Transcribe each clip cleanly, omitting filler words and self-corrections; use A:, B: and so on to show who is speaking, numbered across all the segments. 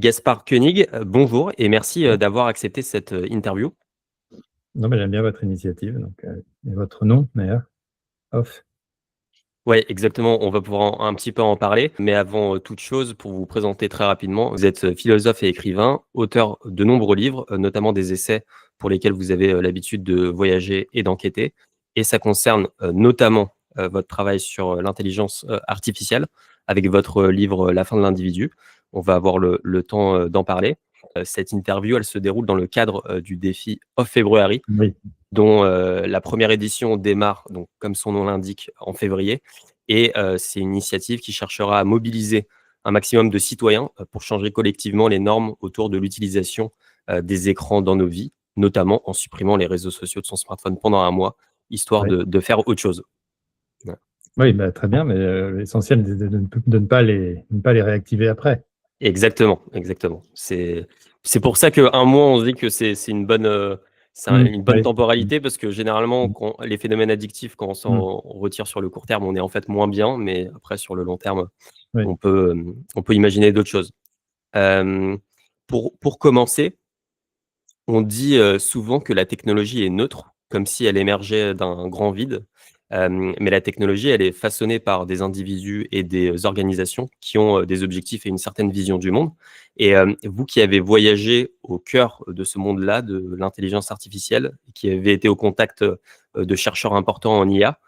A: Gaspard Koenig, bonjour et merci,
B: Ouais.
A: d'avoir accepté cette, interview.
B: Non, mais j'aime bien votre initiative, donc et votre nom d'ailleurs? Off.
A: Ouais, exactement, on va pouvoir un petit peu en parler, mais avant, toute chose, pour vous présenter très rapidement, vous êtes, philosophe et écrivain, auteur de nombreux livres, notamment des essais pour lesquels vous avez, l'habitude de voyager et d'enquêter et ça concerne, notamment, votre travail sur, l'intelligence, artificielle avec votre, livre, La fin de l'individu. On va avoir le temps, d'en parler. Cette interview, elle se déroule dans le cadre, du défi Off February,
B: Oui,
A: dont la première édition démarre, donc, comme son nom l'indique, en février. Et c'est une initiative qui cherchera à mobiliser un maximum de citoyens pour changer collectivement les normes autour de l'utilisation des écrans dans nos vies, notamment en supprimant les réseaux sociaux de son smartphone pendant un mois, histoire
B: oui.
A: de faire autre chose. Voilà.
B: Oui, bah, très bien, mais l'essentiel de ne pas les réactiver après.
A: Exactement, exactement. C'est pour ça qu'un mois, on se dit que c'est une bonne, une bonne
B: Oui. Mmh.
A: temporalité parce que généralement,
B: Mmh.
A: quand les phénomènes addictifs, quand on
B: Mmh.
A: s'en retire sur le court terme, on est en fait moins bien, mais après sur le long terme,
B: Oui.
A: on peut imaginer d'autres choses. Hem, pour commencer, on dit, souvent que la technologie est neutre, comme si elle émergeait d'un grand vide. Mais la technologie, elle est façonnée par des individus et des organisations qui ont, des objectifs et une certaine vision du monde. Et vous qui avez voyagé au cœur de ce monde-là, de l'intelligence artificielle, qui avez été au contact, de chercheurs importants en IA,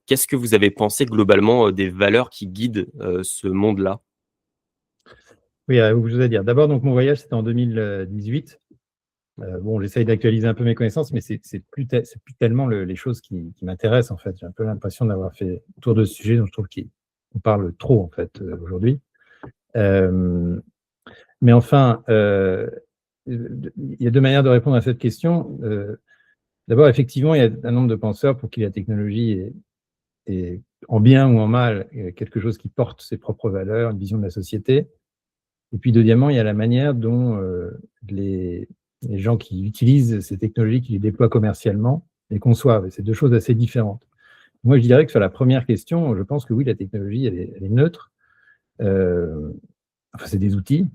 A: qu'est-ce que vous avez pensé globalement, des valeurs qui guident, ce monde-là?
B: Oui, je voudrais dire, d'abord, donc mon voyage, c'était en 2018. Bon, j'essaye d'actualiser un peu mes connaissances, mais c'est plus tellement les choses qui m'intéressent, en fait. J'ai un peu l'impression d'avoir fait le tour de ce sujet dont je trouve qu'on parle trop, en fait, aujourd'hui. Hem, mais enfin, il y a 2 manières de répondre à cette question. D'abord, effectivement, il y a un nombre de penseurs pour qui la technologie est en bien ou en mal, quelque chose qui porte ses propres valeurs, une vision de la société. Et puis deuxièmement, il y a la manière dont, les les gens qui utilisent ces technologies, qui les déploient commercialement, les conçoivent, et c'est 2 choses assez différentes. Moi, je dirais que sur la première question, je pense que oui, la technologie, elle est neutre. Heu, enfin, c'est des outils,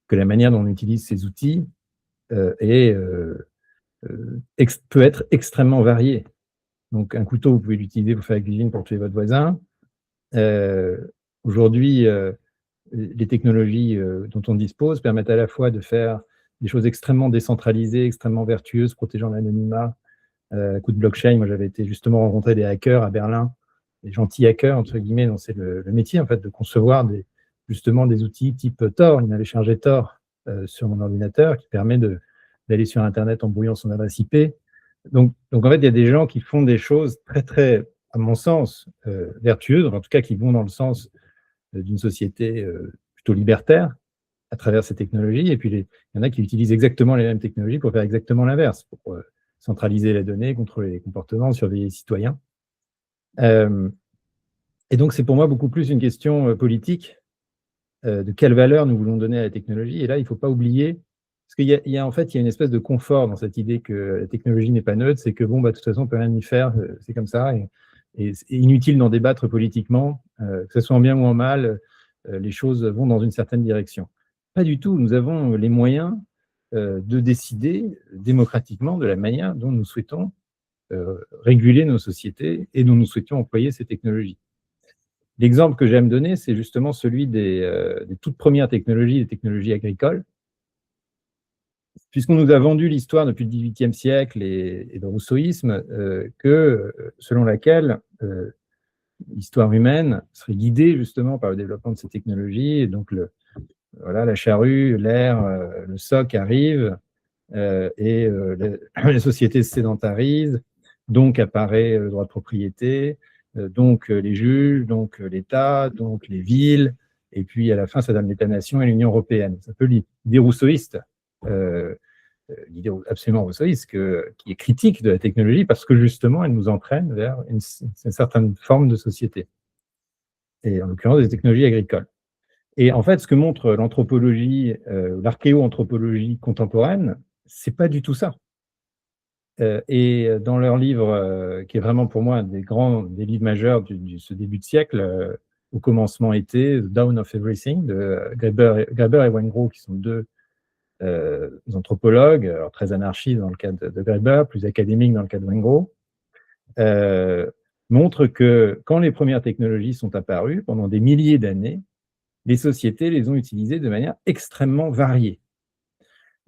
B: que la manière dont on utilise ces outils, est, peut être extrêmement variée. Donc un couteau, vous pouvez l'utiliser pour faire la cuisine, pour tuer votre voisin. Aujourd'hui, les technologies, dont on dispose permettent à la fois de faire des choses extrêmement décentralisées, extrêmement vertueuses, protégeant l'anonymat, à coup de blockchain. Moi, j'avais été justement rencontrer des hackers à Berlin, des «gentils hackers» entre guillemets, dont c'est le métier en fait de concevoir justement des outils type Tor. Il m'avait chargé Tor, sur mon ordinateur, qui permet d'aller sur internet en brouillant son adresse IP. Donc en fait, il y a des gens qui font des choses très, très, à mon sens, vertueuses, en tout cas qui vont dans le sens, d'une société, plutôt libertaire à travers ces technologies. Et puis il y en a qui utilisent exactement les mêmes technologies pour faire exactement l'inverse, pour centraliser les données, contrôler les comportements, surveiller les citoyens. Euh, et donc c'est pour moi beaucoup plus une question politique, de quelle valeur nous voulons donner à la technologie. Et là, il ne faut pas oublier, parce qu'il y a en fait, il y a une espèce de confort dans cette idée que la technologie n'est pas neutre, c'est que bon, bah, de toute façon, on peut rien y faire, c'est comme ça, et c'est inutile d'en débattre politiquement, que ce soit en bien ou en mal, les choses vont dans une certaine direction. Pas du tout, nous avons les moyens de décider démocratiquement de la manière dont nous souhaitons réguler nos sociétés et dont nous souhaitions employer ces technologies. L'exemple que j'aime donner, c'est justement celui des toutes premières technologies, les technologies agricoles, puisqu'on nous a vendu l'histoire depuis le XVIIIe siècle et le rousseauisme, selon laquelle l'histoire humaine serait guidée justement par le développement de ces technologies. Et donc, voilà, la charrue, l'air, le soc arrivent, les sociétés se sédentarisent, donc apparaît le droit de propriété, donc les juges, donc l'État, donc les villes, et puis à la fin, ça donne l'État-nation et l'Union européenne. C'est un peu l'idée rousseauiste, euh, l'idée absolument rousseauiste, qui est critique de la technologie parce que justement, elle nous entraîne vers une certaine forme de société, et en l'occurrence des technologies agricoles. Et en fait, ce que montre l'anthropologie, l'archéoanthropologie contemporaine, c'est pas du tout ça. Et dans leur livre, qui est vraiment pour moi un des livres majeurs ce début de siècle, au commencement était The Dawn of Everything de Graeber et Wengrow, qui sont deux anthropologues, alors très anarchistes dans le cas de Graeber, plus académiques dans le cas de Wengrow, montrent que quand les premières technologies sont apparues, pendant des milliers d'années, les sociétés les ont utilisées de manière extrêmement variée.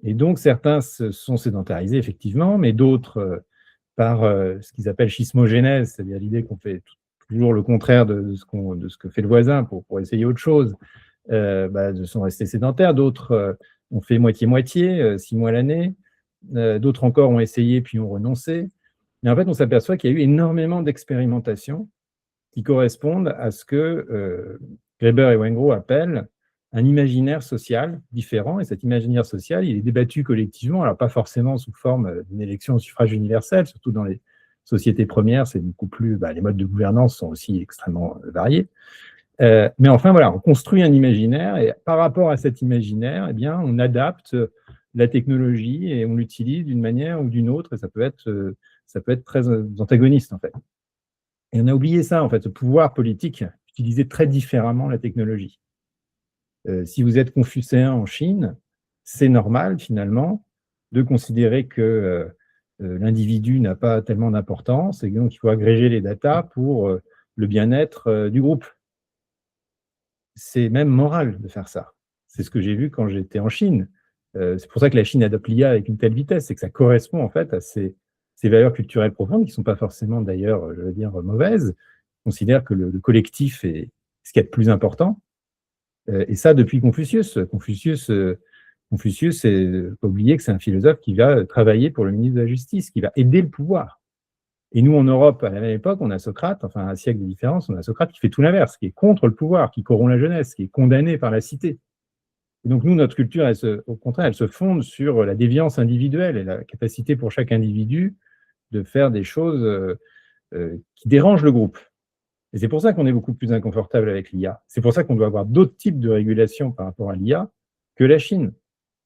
B: Et donc, certains se sont sédentarisés, effectivement, mais d'autres, par ce qu'ils appellent schismogénèse, c'est-à-dire l'idée qu'on fait toujours le contraire de ce que fait le voisin pour essayer autre chose, sont restés sédentaires. D'autres ont fait moitié-moitié, 6 mois l'année. D'autres encore ont essayé puis ont renoncé. Et en fait, on s'aperçoit qu'il y a eu énormément d'expérimentations qui correspondent à ce que Graeber et Wengrow appellent un imaginaire social différent. Et cet imaginaire social, il est débattu collectivement, alors pas forcément sous forme d'une élection au suffrage universel, surtout dans les sociétés premières, c'est beaucoup plus. Les modes de gouvernance sont aussi extrêmement variés. Mais enfin, voilà, on construit un imaginaire et par rapport à cet imaginaire, eh bien, on adapte la technologie et on l'utilise d'une manière ou d'une autre et ça peut être très antagoniste, en fait. Et on a oublié ça, en fait, ce pouvoir politique utilisait très différemment la technologie. Si vous êtes confucéen en Chine, c'est normal, finalement, de considérer que l'individu n'a pas tellement d'importance et donc il faut agréger les datas pour le bien-être du groupe. C'est même moral de faire ça. C'est ce que j'ai vu quand j'étais en Chine. C'est pour ça que la Chine adopte l'IA avec une telle vitesse, c'est que ça correspond en fait à ces valeurs culturelles profondes qui ne sont pas forcément d'ailleurs, je veux dire, mauvaises. On considère que le collectif est ce qu'il y a de plus important. Et ça depuis Confucius. Confucius, pas oublier que c'est un philosophe qui va travailler pour le ministre de la Justice, qui va aider le pouvoir. Et nous, en Europe, à la même époque, on a Socrate, enfin un siècle de différence, on a Socrate qui fait tout l'inverse, qui est contre le pouvoir, qui corrompt la jeunesse, qui est condamné par la cité. Et donc nous, notre culture, au contraire, elle se fonde sur la déviance individuelle et la capacité pour chaque individu de faire des choses qui dérangent le groupe. Et c'est pour ça qu'on est beaucoup plus inconfortable avec l'IA. C'est pour ça qu'on doit avoir d'autres types de régulation par rapport à l'IA que la Chine.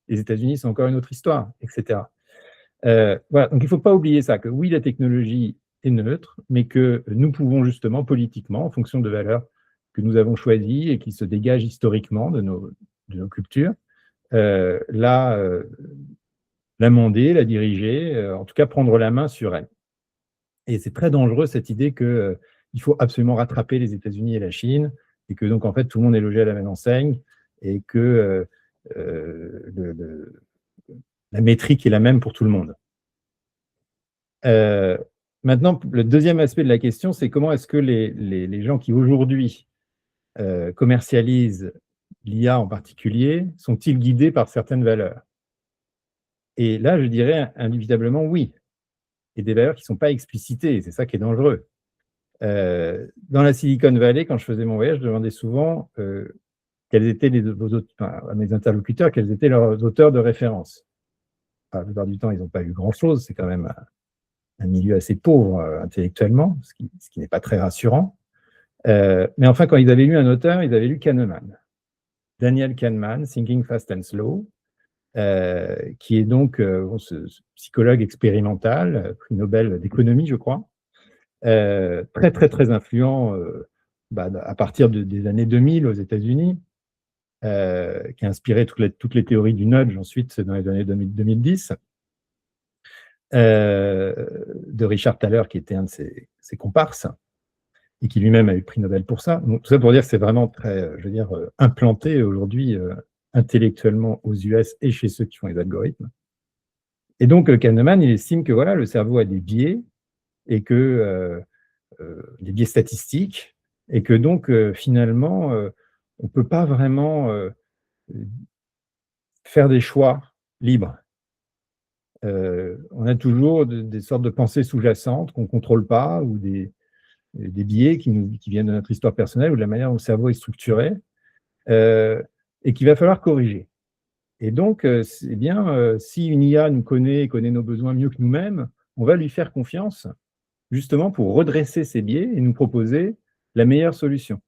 B: Les États-Unis, c'est encore une autre histoire, etc. Voilà, donc il ne faut pas oublier ça, que oui, la technologie est neutre, mais que nous pouvons justement, politiquement, en fonction de valeurs que nous avons choisies et qui se dégagent historiquement de nos cultures, l'amender, la diriger, en tout cas prendre la main sur elle. Et c'est très dangereux cette idée qu'il faut absolument rattraper les États-Unis et la Chine, et que donc en fait tout le monde est logé à la même enseigne, et que la métrique est la même pour tout le monde. Maintenant, le deuxième aspect de la question, c'est comment est-ce que les gens qui aujourd'hui commercialisent l'IA en particulier, sont-ils guidés par certaines valeurs? Et là, je dirais inévitablement oui. Et des valeurs qui ne sont pas explicitées, c'est ça qui est dangereux. Dans la Silicon Valley, quand je faisais mon voyage, je demandais souvent quels étaient à mes interlocuteurs, quels étaient leurs auteurs de référence. La plupart du temps, ils n'ont pas eu grand-chose, c'est quand même un milieu assez pauvre intellectuellement, ce qui n'est pas très rassurant. Mais enfin, quand ils avaient lu un auteur, ils avaient lu Kahneman. Daniel Kahneman, Thinking Fast and Slow, qui est donc ce psychologue expérimental, prix Nobel d'économie, je crois, très, très, très influent à partir des années 2000 aux États-Unis, qui a inspiré toutes les théories du nudge ensuite dans les années 2010, de Richard Thaler, qui était un de ses comparses, et qui lui-même a eu le prix Nobel pour ça. Donc, tout ça pour dire que c'est vraiment très, je veux dire, implanté aujourd'hui intellectuellement aux US et chez ceux qui font les algorithmes. Et donc, Kahneman, il estime que voilà, le cerveau a des biais, et que des biais statistiques, et que donc, finalement, on ne peut pas vraiment faire des choix libres. On a toujours des sortes de pensées sous-jacentes qu'on ne contrôle pas, ou des biais qui viennent de notre histoire personnelle ou de la manière dont le cerveau est structuré, et qu'il va falloir corriger. Et donc, c'est bien, si une IA nous connaît nos besoins mieux que nous-mêmes, on va lui faire confiance, justement pour redresser ces biais et nous proposer la meilleure solution.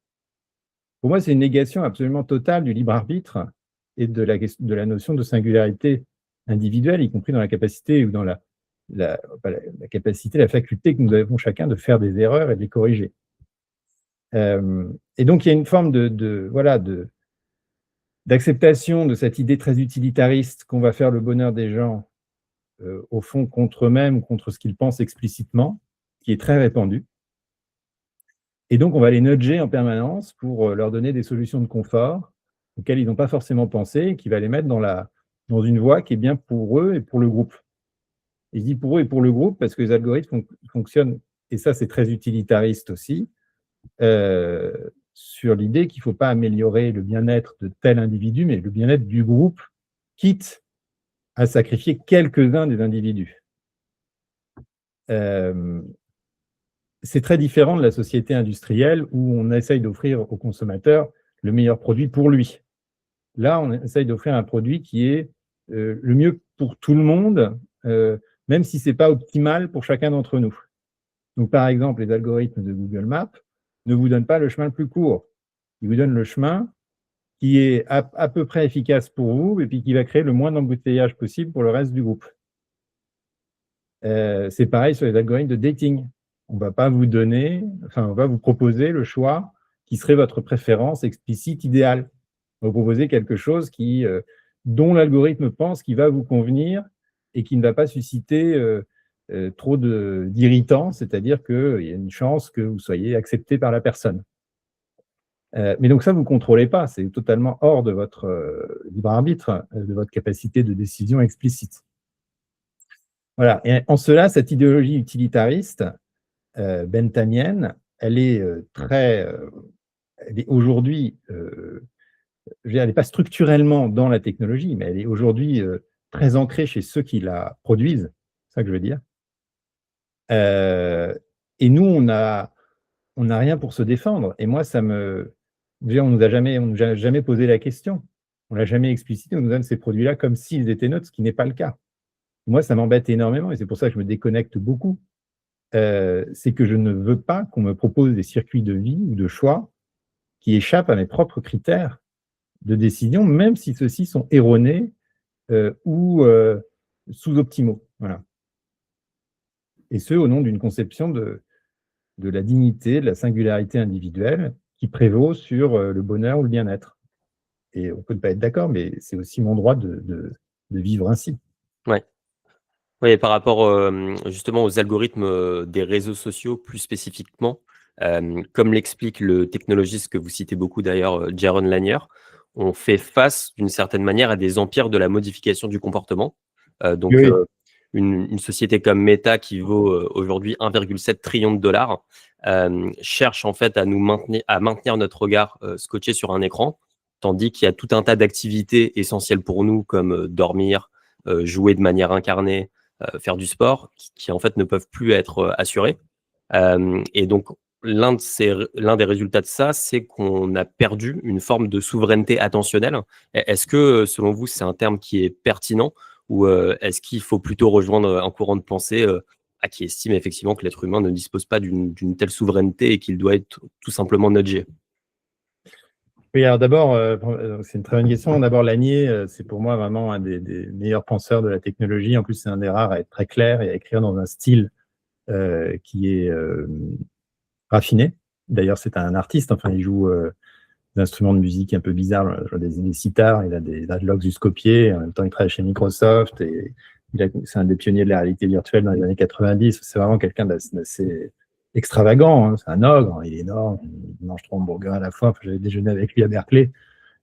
B: Pour moi, c'est une négation absolument totale du libre arbitre et de la notion de singularité individuelle, y compris dans la capacité ou dans la capacité, la faculté que nous avons chacun de faire des erreurs et de les corriger. Et donc, il y a une forme d'acceptation de cette idée très utilitariste qu'on va faire le bonheur des gens, au fond, contre eux-mêmes ou contre ce qu'ils pensent explicitement, qui est très répandue. Et donc, on va les nudger en permanence pour leur donner des solutions de confort auxquelles ils n'ont pas forcément pensé, et qui va les mettre dans une voie qui est bien pour eux et pour le groupe. Et je dis pour eux et pour le groupe parce que les algorithmes fonctionnent, et ça c'est très utilitariste aussi, sur l'idée qu'il ne faut pas améliorer le bien-être de tel individu, mais le bien-être du groupe, quitte à sacrifier quelques-uns des individus. C'est très différent de la société industrielle où on essaye d'offrir au consommateur le meilleur produit pour lui. Là, on essaye d'offrir un produit qui est le mieux pour tout le monde, même si ce n'est pas optimal pour chacun d'entre nous. Donc, par exemple, les algorithmes de Google Maps ne vous donnent pas le chemin le plus court. Ils vous donnent le chemin qui est à peu près efficace pour vous et puis qui va créer le moins d'embouteillage possible pour le reste du groupe. C'est pareil sur les algorithmes de dating. On ne va pas vous donner, enfin, on va vous proposer le choix qui serait votre préférence explicite idéale. On va vous proposer quelque chose dont l'algorithme pense qu'il va vous convenir et qui ne va pas susciter trop d'irritants, c'est-à-dire qu'il y a une chance que vous soyez accepté par la personne. Mais donc ça, vous ne contrôlez pas, c'est totalement hors de votre libre arbitre, de votre capacité de décision explicite. Voilà. Et en cela, cette idéologie utilitariste benthamienne, elle est aujourd'hui, elle n'est pas structurellement dans la technologie, mais elle est aujourd'hui très ancrée chez ceux qui la produisent, c'est ça que je veux dire. Et nous, on n'a rien pour se défendre. Et moi, on ne nous a jamais posé la question. On ne l'a jamais explicité. On nous donne ces produits-là comme s'ils étaient neutres, ce qui n'est pas le cas. Moi, ça m'embête énormément et c'est pour ça que je me déconnecte beaucoup. C'est que je ne veux pas qu'on me propose des circuits de vie ou de choix qui échappent à mes propres critères de décision, même si ceux-ci sont erronés ou sous-optimaux. Voilà. Et ce, au nom d'une conception de la dignité, de la singularité individuelle qui prévaut sur le bonheur ou le bien-être. Et on peut ne pas être d'accord, mais c'est aussi mon droit de vivre ainsi.
A: Ouais. Oui, par rapport, justement aux algorithmes, des réseaux sociaux plus spécifiquement, comme l'explique le technologiste que vous citez beaucoup d'ailleurs, Jaron Lanier, on fait face d'une certaine manière à des empires de la modification du comportement. Donc,
B: Oui.
A: une société comme Meta qui vaut aujourd'hui 1,7 trillion de dollars cherche en fait à maintenir notre regard scotché sur un écran, tandis qu'il y a tout un tas d'activités essentielles pour nous comme dormir, jouer de manière incarnée, faire du sport, qui en fait ne peuvent plus être assurés. Et donc l'un des résultats de ça, c'est qu'on a perdu une forme de souveraineté attentionnelle. Est-ce que, selon vous, c'est un terme qui est pertinent ou est-ce qu'il faut plutôt rejoindre un courant de pensée qui estime effectivement que l'être humain ne dispose pas d'une telle souveraineté et qu'il doit être tout simplement nudgé?
B: Oui, alors d'abord, c'est une très bonne question. D'abord, Lanier, c'est pour moi vraiment un des meilleurs penseurs de la technologie. En plus, c'est un des rares à être très clair et à écrire dans un style qui est raffiné. D'ailleurs, c'est un artiste, enfin, il joue des instruments de musique un peu bizarres, genre des sitars, il a des Logs en même temps il travaille chez Microsoft, et c'est un des pionniers de la réalité virtuelle dans les années 90. C'est vraiment quelqu'un d'assez extravagant, hein. C'est un ogre, il est énorme, il mange 3 hamburgers à la fois. Enfin, j'avais déjeuné avec lui à Berkeley.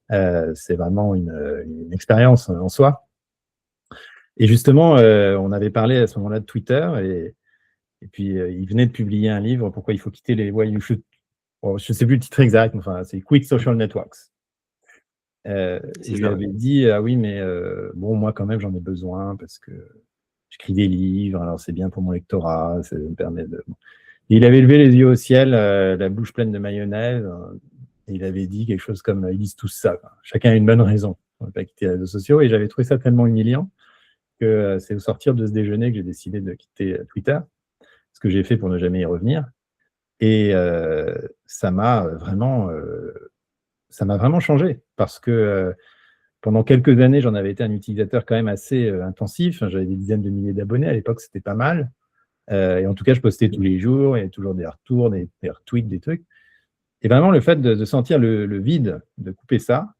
B: C'est vraiment une expérience en soi. Et justement, on avait parlé à ce moment-là de Twitter, et puis il venait de publier un livre, Pourquoi il faut quitter les je ne sais plus le titre exact, mais enfin, c'est Quit Social Networks. Il avait dit, ah oui, mais bon, moi quand même, j'en ai besoin parce que j'écris des livres, alors c'est bien pour mon lectorat, ça me permet de... Et il avait levé les yeux au ciel, la bouche pleine de mayonnaise, et il avait dit quelque chose comme, ils disent tous ça, quoi. Chacun a une bonne raison pour ne pas quitter les réseaux sociaux, et j'avais trouvé ça tellement humiliant que c'est au sortir de ce déjeuner que j'ai décidé de quitter Twitter, ce que j'ai fait pour ne jamais y revenir. Et ça m'a vraiment changé, parce que pendant quelques années, j'en avais été un utilisateur quand même assez intensif. J'avais des dizaines de milliers d'abonnés. À l'époque, c'était pas mal. Et en tout cas, je postais tous les jours. Il y avait toujours des retours, des retweets, des trucs. Et vraiment, le fait de sentir le vide, de couper ça,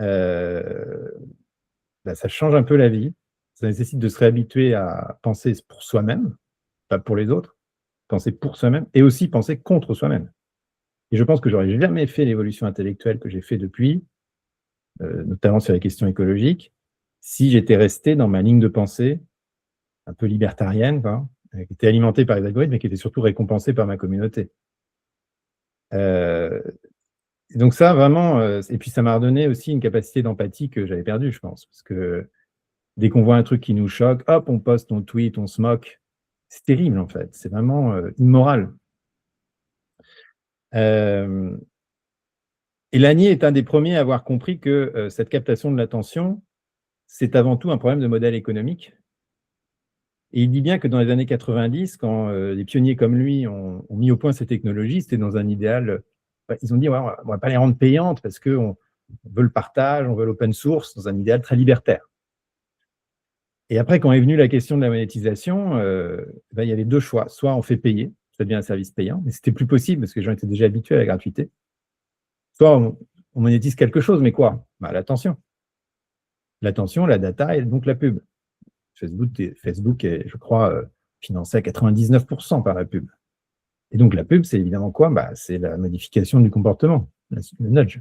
B: euh, bah, ça change un peu la vie. Ça nécessite de se réhabituer à penser pour soi-même, pas pour les autres, penser pour soi-même et aussi penser contre soi-même. Et je pense que j'aurais jamais fait l'évolution intellectuelle que j'ai fait depuis, notamment sur les questions écologiques, si j'étais resté dans ma ligne de pensée un peu libertarienne, quoi, qui était alimentée par les algorithmes, mais qui était surtout récompensée par ma communauté. Euh, et donc ça, vraiment, et puis ça m'a redonné aussi une capacité d'empathie que j'avais perdue, je pense, parce que dès qu'on voit un truc qui nous choque, hop, on poste, on tweet, on se moque. C'est terrible, en fait. C'est vraiment immoral. Euh, et Lanier est un des premiers à avoir compris que cette captation de l'attention, c'est avant tout un problème de modèle économique. Et il dit bien que dans les années 90, quand des pionniers comme lui ont mis au point ces technologies, c'était dans un idéal. Ils ont dit ouais, on ne va pas les rendre payantes parce qu'on veut le partage, on veut l'open source, dans un idéal très libertaire. Et après, quand est venue la question de la monétisation, il y avait deux choix. Soit on fait payer, ça devient un service payant, mais c'était plus possible parce que les gens étaient déjà habitués à la gratuité. Soit on monétise quelque chose, mais quoi? L'attention. L'attention, la data et donc la pub. Facebook est, je crois, financé à 99% par la pub. Et donc la pub, c'est évidemment quoi? C'est la modification du comportement, le nudge.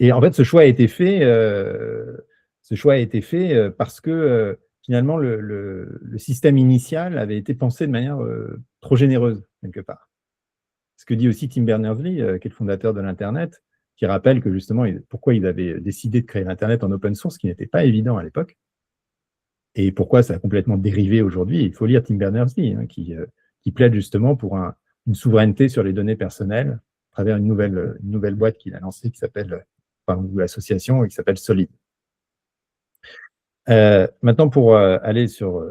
B: Et en fait, ce choix a été fait, parce que finalement, le système initial avait été pensé de manière trop généreuse, quelque part. Ce que dit aussi Tim Berners-Lee, qui est le fondateur de l'Internet, qui rappelle que justement, pourquoi ils avaient décidé de créer l'Internet en open source, ce qui n'était pas évident à l'époque, et pourquoi ça a complètement dérivé aujourd'hui. Il faut lire Tim Berners-Lee, hein, qui plaide justement pour une souveraineté sur les données personnelles à travers une nouvelle boîte qu'il a lancée qui s'appelle, ou l'association, qui s'appelle Solid. Maintenant, pour aller sur...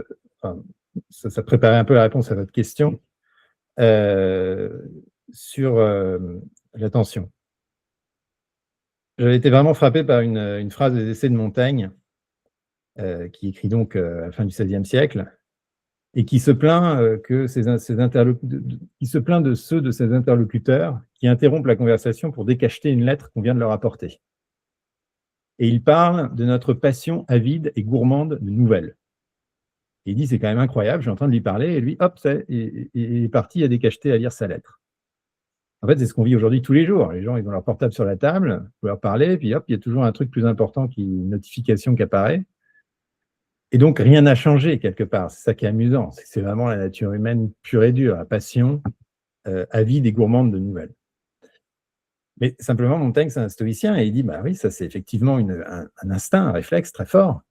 B: ça préparait un peu la réponse à votre question sur l'attention. J'avais été vraiment frappé par une phrase des Essais de Montaigne, qui écrit donc à la fin du XVIe siècle, et qui se plaint qui se plaint de ceux de ses interlocuteurs qui interrompent la conversation pour décacheter une lettre qu'on vient de leur apporter. Et il parle de notre passion avide et gourmande de nouvelles. Et il dit, c'est quand même incroyable, je suis en train de lui parler, et lui, hop, il est parti à décacheter à lire sa lettre. En fait, c'est ce qu'on vit aujourd'hui tous les jours. Les gens, ils ont leur portable sur la table, vous leur parlez, puis hop, il y a toujours un truc plus important, une notification qui apparaît. Et donc, rien n'a changé quelque part. C'est ça qui est amusant. C'est vraiment la nature humaine pure et dure, la passion avide et gourmande de nouvelles. Mais simplement, Montaigne, c'est un stoïcien, et il dit, bah oui, ça c'est effectivement un instinct, un réflexe très fort.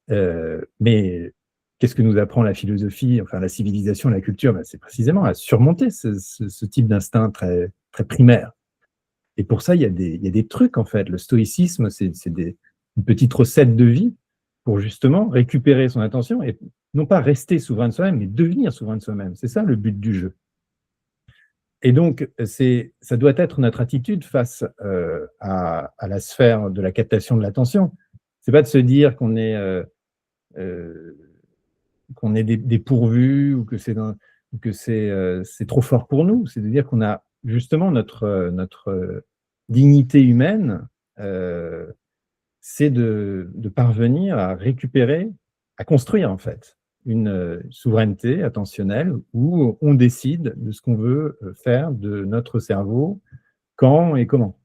B: Mais qu'est-ce que nous apprend la philosophie, enfin la civilisation, la culture? C'est précisément à surmonter ce type d'instinct très, très primaire. Et pour ça, il y a des trucs, en fait. Le stoïcisme, c'est une petite recette de vie pour justement récupérer son attention et non pas rester souverain de soi-même, mais devenir souverain de soi-même. C'est ça le but du jeu. Et donc, ça doit être notre attitude face à la sphère de la captation de l'attention. C'est pas de se dire qu'on est dépourvu ou que c'est trop fort pour nous. C'est de dire qu'on a justement notre dignité humaine, c'est de parvenir à récupérer, à construire en fait une souveraineté attentionnelle où on décide de ce qu'on veut faire de notre cerveau, quand et comment.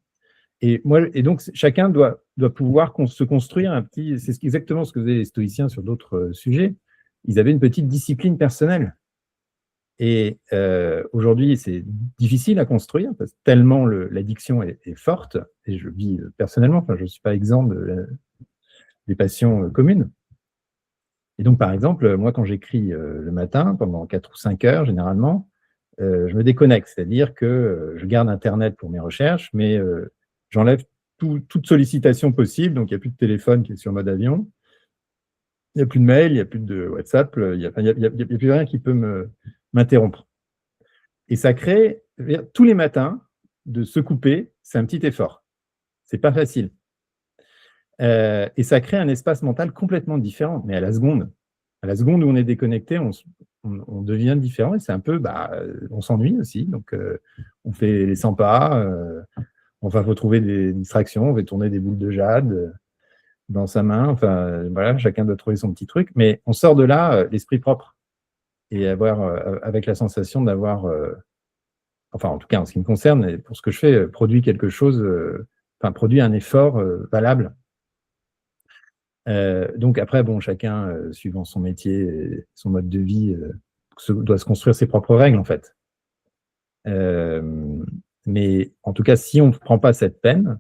B: Et donc, chacun doit pouvoir se construire un petit... C'est exactement ce que faisaient les stoïciens sur d'autres sujets. Ils avaient une petite discipline personnelle. Et aujourd'hui, c'est difficile à construire parce que tellement l'addiction est forte. Et je vis personnellement, je ne suis pas exempt des passions communes. Et donc, par exemple, moi, quand j'écris le matin, pendant 4 ou 5 heures, généralement, je me déconnecte. C'est-à-dire que je garde Internet pour mes recherches, mais j'enlève toute sollicitation possible. Donc, il n'y a plus de téléphone qui est sur mode avion. Il n'y a plus de mail, il n'y a plus de WhatsApp. Il n'y a plus rien qui peut m'interrompre. Et ça crée, tous les matins, de se couper, c'est un petit effort. C'est pas facile. Et ça crée un espace mental complètement différent, mais à la seconde. À la seconde où on est déconnecté, on devient différent et c'est un peu, on s'ennuie aussi. Donc, on fait les 100 pas, enfin, il faut trouver des distractions, on va tourner des boules de jade dans sa main. Enfin, voilà, chacun doit trouver son petit truc. Mais on sort de là, l'esprit propre et avec la sensation d'avoir, enfin, en tout cas, en ce qui me concerne, et pour ce que je fais, produit quelque chose, enfin, produit un effort valable. Donc après, bon, chacun, suivant son métier et son mode de vie, doit se construire ses propres règles, en fait. Mais en tout cas, si on ne prend pas cette peine,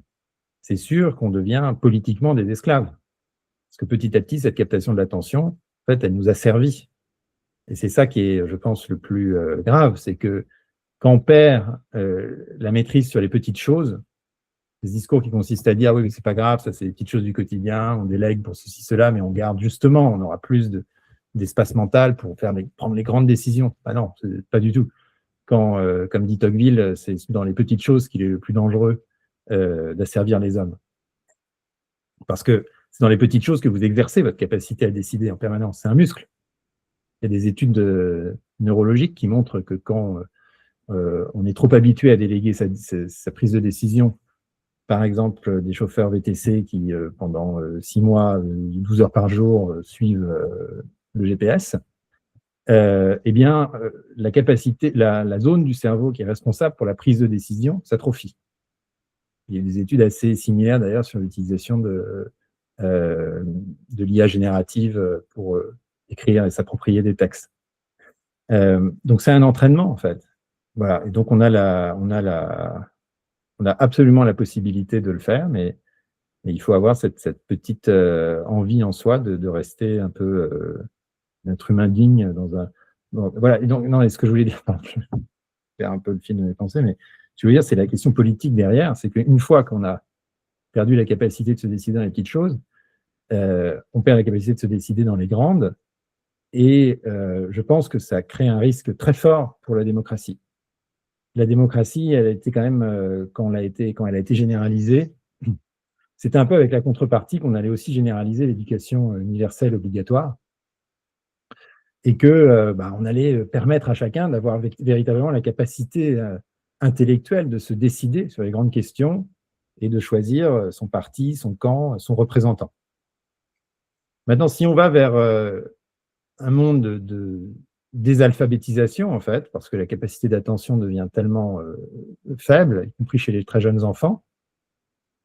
B: c'est sûr qu'on devient politiquement des esclaves. Parce que petit à petit, cette captation de l'attention, en fait, elle nous a servi. Et c'est ça qui est, je pense, le plus grave, c'est que quand on perd la maîtrise sur les petites choses, des discours qui consistent à dire oui, mais c'est pas grave, ça c'est des petites choses du quotidien, on délègue pour ceci, cela, mais on garde justement, on aura plus d'espace mental pour prendre les grandes décisions. Bah non, pas du tout. Quand, comme dit Tocqueville, c'est dans les petites choses qu'il est le plus dangereux d'asservir les hommes. Parce que c'est dans les petites choses que vous exercez votre capacité à décider en permanence. C'est un muscle. Il y a des études neurologiques qui montrent que quand on est trop habitué à déléguer sa prise de décision, par exemple des chauffeurs VTC qui, pendant 6 mois, 12 heures par jour, suivent le GPS, eh bien, la capacité, la zone du cerveau qui est responsable pour la prise de décision s'atrophie. Il y a des études assez similaires d'ailleurs sur l'utilisation de l'IA générative pour écrire et s'approprier des textes. Donc c'est un entraînement en fait. Voilà. Et donc on a absolument la possibilité de le faire, mais il faut avoir cette petite envie en soi de rester un peu un être humain digne voilà. Et donc non, et ce que je voulais dire, je vais faire un peu le fil de mes pensées, mais ce que je veux dire, c'est la question politique derrière, c'est qu'une fois qu'on a perdu la capacité de se décider dans les petites choses, on perd la capacité de se décider dans les grandes, et je pense que ça crée un risque très fort pour la démocratie. La démocratie, elle a été quand même, quand elle a été généralisée, c'était un peu avec la contrepartie qu'on allait aussi généraliser l'éducation universelle obligatoire, et que on allait permettre à chacun d'avoir véritablement la capacité intellectuelle de se décider sur les grandes questions et de choisir son parti, son camp, son représentant. Maintenant, si on va vers un monde de désalphabétisation, en fait, parce que la capacité d'attention devient tellement faible, y compris chez les très jeunes enfants,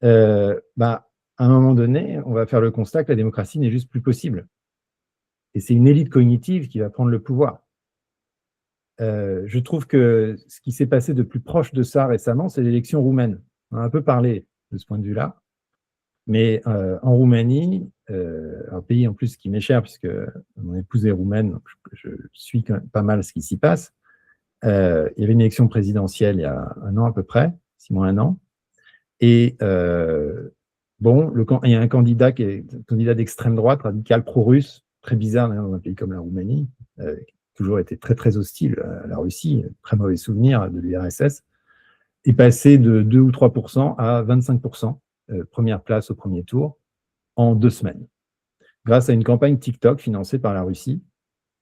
B: à un moment donné, on va faire le constat que la démocratie n'est juste plus possible. Et c'est une élite cognitive qui va prendre le pouvoir. Je trouve que ce qui s'est passé de plus proche de ça récemment, c'est l'élection roumaine. On a un peu parlé de ce point de vue-là. Mais en Roumanie, un pays en plus qui m'est cher, puisque mon épouse est roumaine, donc je suis quand même pas mal ce qui s'y passe. Il y avait une élection présidentielle il y a 1 an à peu près, 6 mois, 1 an. Et bon, il y a un candidat qui est un candidat d'extrême droite, radical, pro-russe, très bizarre dans un pays comme la Roumanie, qui a toujours été très très hostile à la Russie, très mauvais souvenir de l'URSS, est passé de 2 ou 3% à 25%, première place au premier tour, en 2 semaines, grâce à une campagne TikTok financée par la Russie,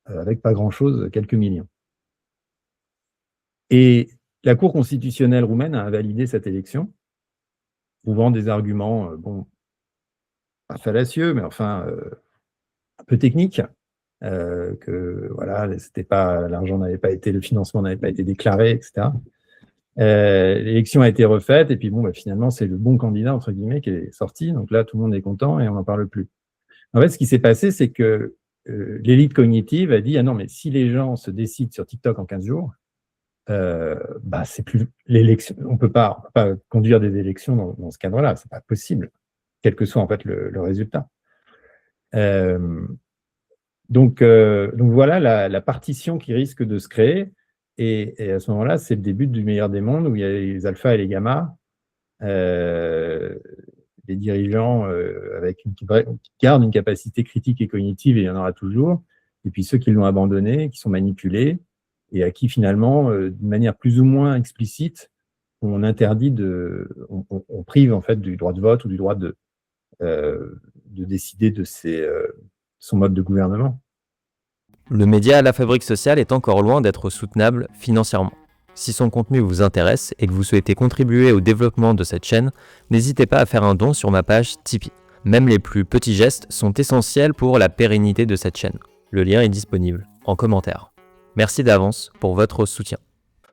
B: avec pas grand-chose, quelques millions. Et la Cour constitutionnelle roumaine a invalidé cette élection, trouvant des arguments, bon, pas fallacieux, mais enfin, un peu techniques, que voilà, c'était pas, l'argent n'avait pas été, le financement n'avait pas été déclaré, etc. L'élection a été refaite, et puis bon, finalement, c'est le bon candidat, entre guillemets, qui est sorti, donc là, tout le monde est content et on n'en parle plus. En fait, ce qui s'est passé, c'est que l'élite cognitive a dit, ah non, mais si les gens se décident sur TikTok en 15 jours, c'est plus l'élection. On peut pas conduire des élections dans ce cadre-là. C'est pas possible, quel que soit en fait le résultat. Donc voilà la partition qui risque de se créer. Et à ce moment-là, c'est le début du meilleur des mondes où il y a les alphas et les gammas, des dirigeants qui gardent une capacité critique et cognitive, et il y en aura toujours, et puis ceux qui l'ont abandonné, qui sont manipulés, et à qui finalement, d'une manière plus ou moins explicite, on interdit on prive en fait du droit de vote ou du droit de décider de son mode de gouvernement.
C: Le média La Fabrique sociale est encore loin d'être soutenable financièrement. Si son contenu vous intéresse et que vous souhaitez contribuer au développement de cette chaîne, n'hésitez pas à faire un don sur ma page Tipeee. Même les plus petits gestes sont essentiels pour la pérennité de cette chaîne. Le lien est disponible en commentaire. Merci d'avance pour votre soutien.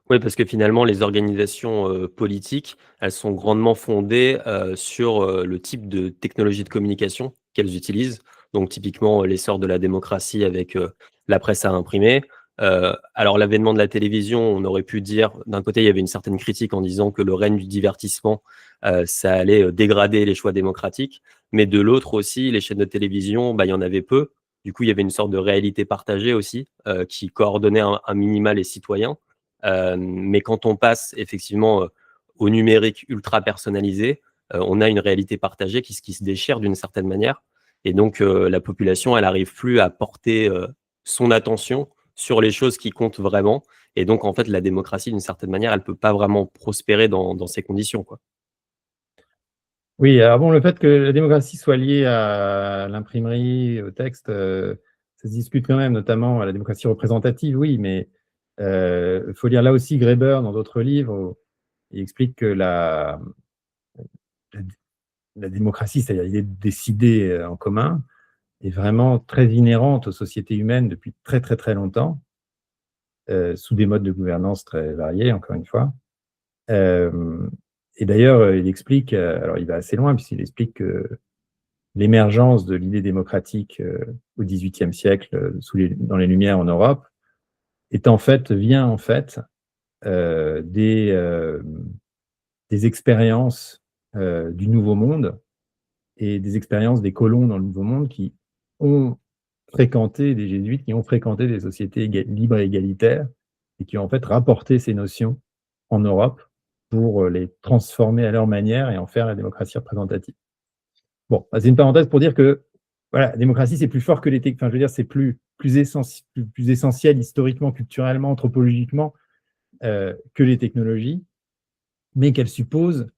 A: Oui, parce que finalement, les organisations politiques, elles sont grandement fondées sur le type de technologie de communication qu'elles utilisent. Donc, typiquement, l'essor de la démocratie avec la presse à imprimer. Alors, l'avènement de la télévision, on aurait pu dire, d'un côté, il y avait une certaine critique en disant que le règne du divertissement, ça allait dégrader les choix démocratiques. Mais de l'autre aussi, les chaînes de télévision, bah, il y en avait peu. Du coup, il y avait une sorte de réalité partagée aussi qui coordonnait un minima les citoyens. Mais quand on passe effectivement au numérique ultra personnalisé, on a une réalité partagée qui se déchire d'une certaine manière. Et donc, la population, elle n'arrive plus à porter son attention sur les choses qui comptent vraiment. Et donc, en fait, la démocratie, d'une certaine manière, elle ne peut pas vraiment prospérer dans ces conditions, quoi.
B: Oui, alors bon, le fait que la démocratie soit liée à l'imprimerie, au texte, ça se discute quand même, notamment à la démocratie représentative, oui, mais il faut lire là aussi Graeber dans d'autres livres où il explique que la, la démocratie, c'est-à-dire l'idée de décider en commun, est vraiment très inhérente aux sociétés humaines depuis très très très longtemps, sous des modes de gouvernance très variés, encore une fois. Et d'ailleurs, il explique, alors il va assez loin, puisqu'il explique que l'émergence de l'idée démocratique au XVIIIe siècle, dans les Lumières en Europe, vient en fait des expériences du Nouveau Monde et des expériences des colons dans le Nouveau Monde qui ont fréquenté des jésuites, qui ont fréquenté des sociétés libres et égalitaires et qui ont en fait rapporté ces notions en Europe pour les transformer à leur manière et en faire la démocratie représentative. Bon, c'est une parenthèse pour dire que voilà, la démocratie, c'est plus fort que les technologies. Enfin, je veux dire, c'est plus essentiel historiquement, culturellement, anthropologiquement que les technologies, mais qu'elle suppose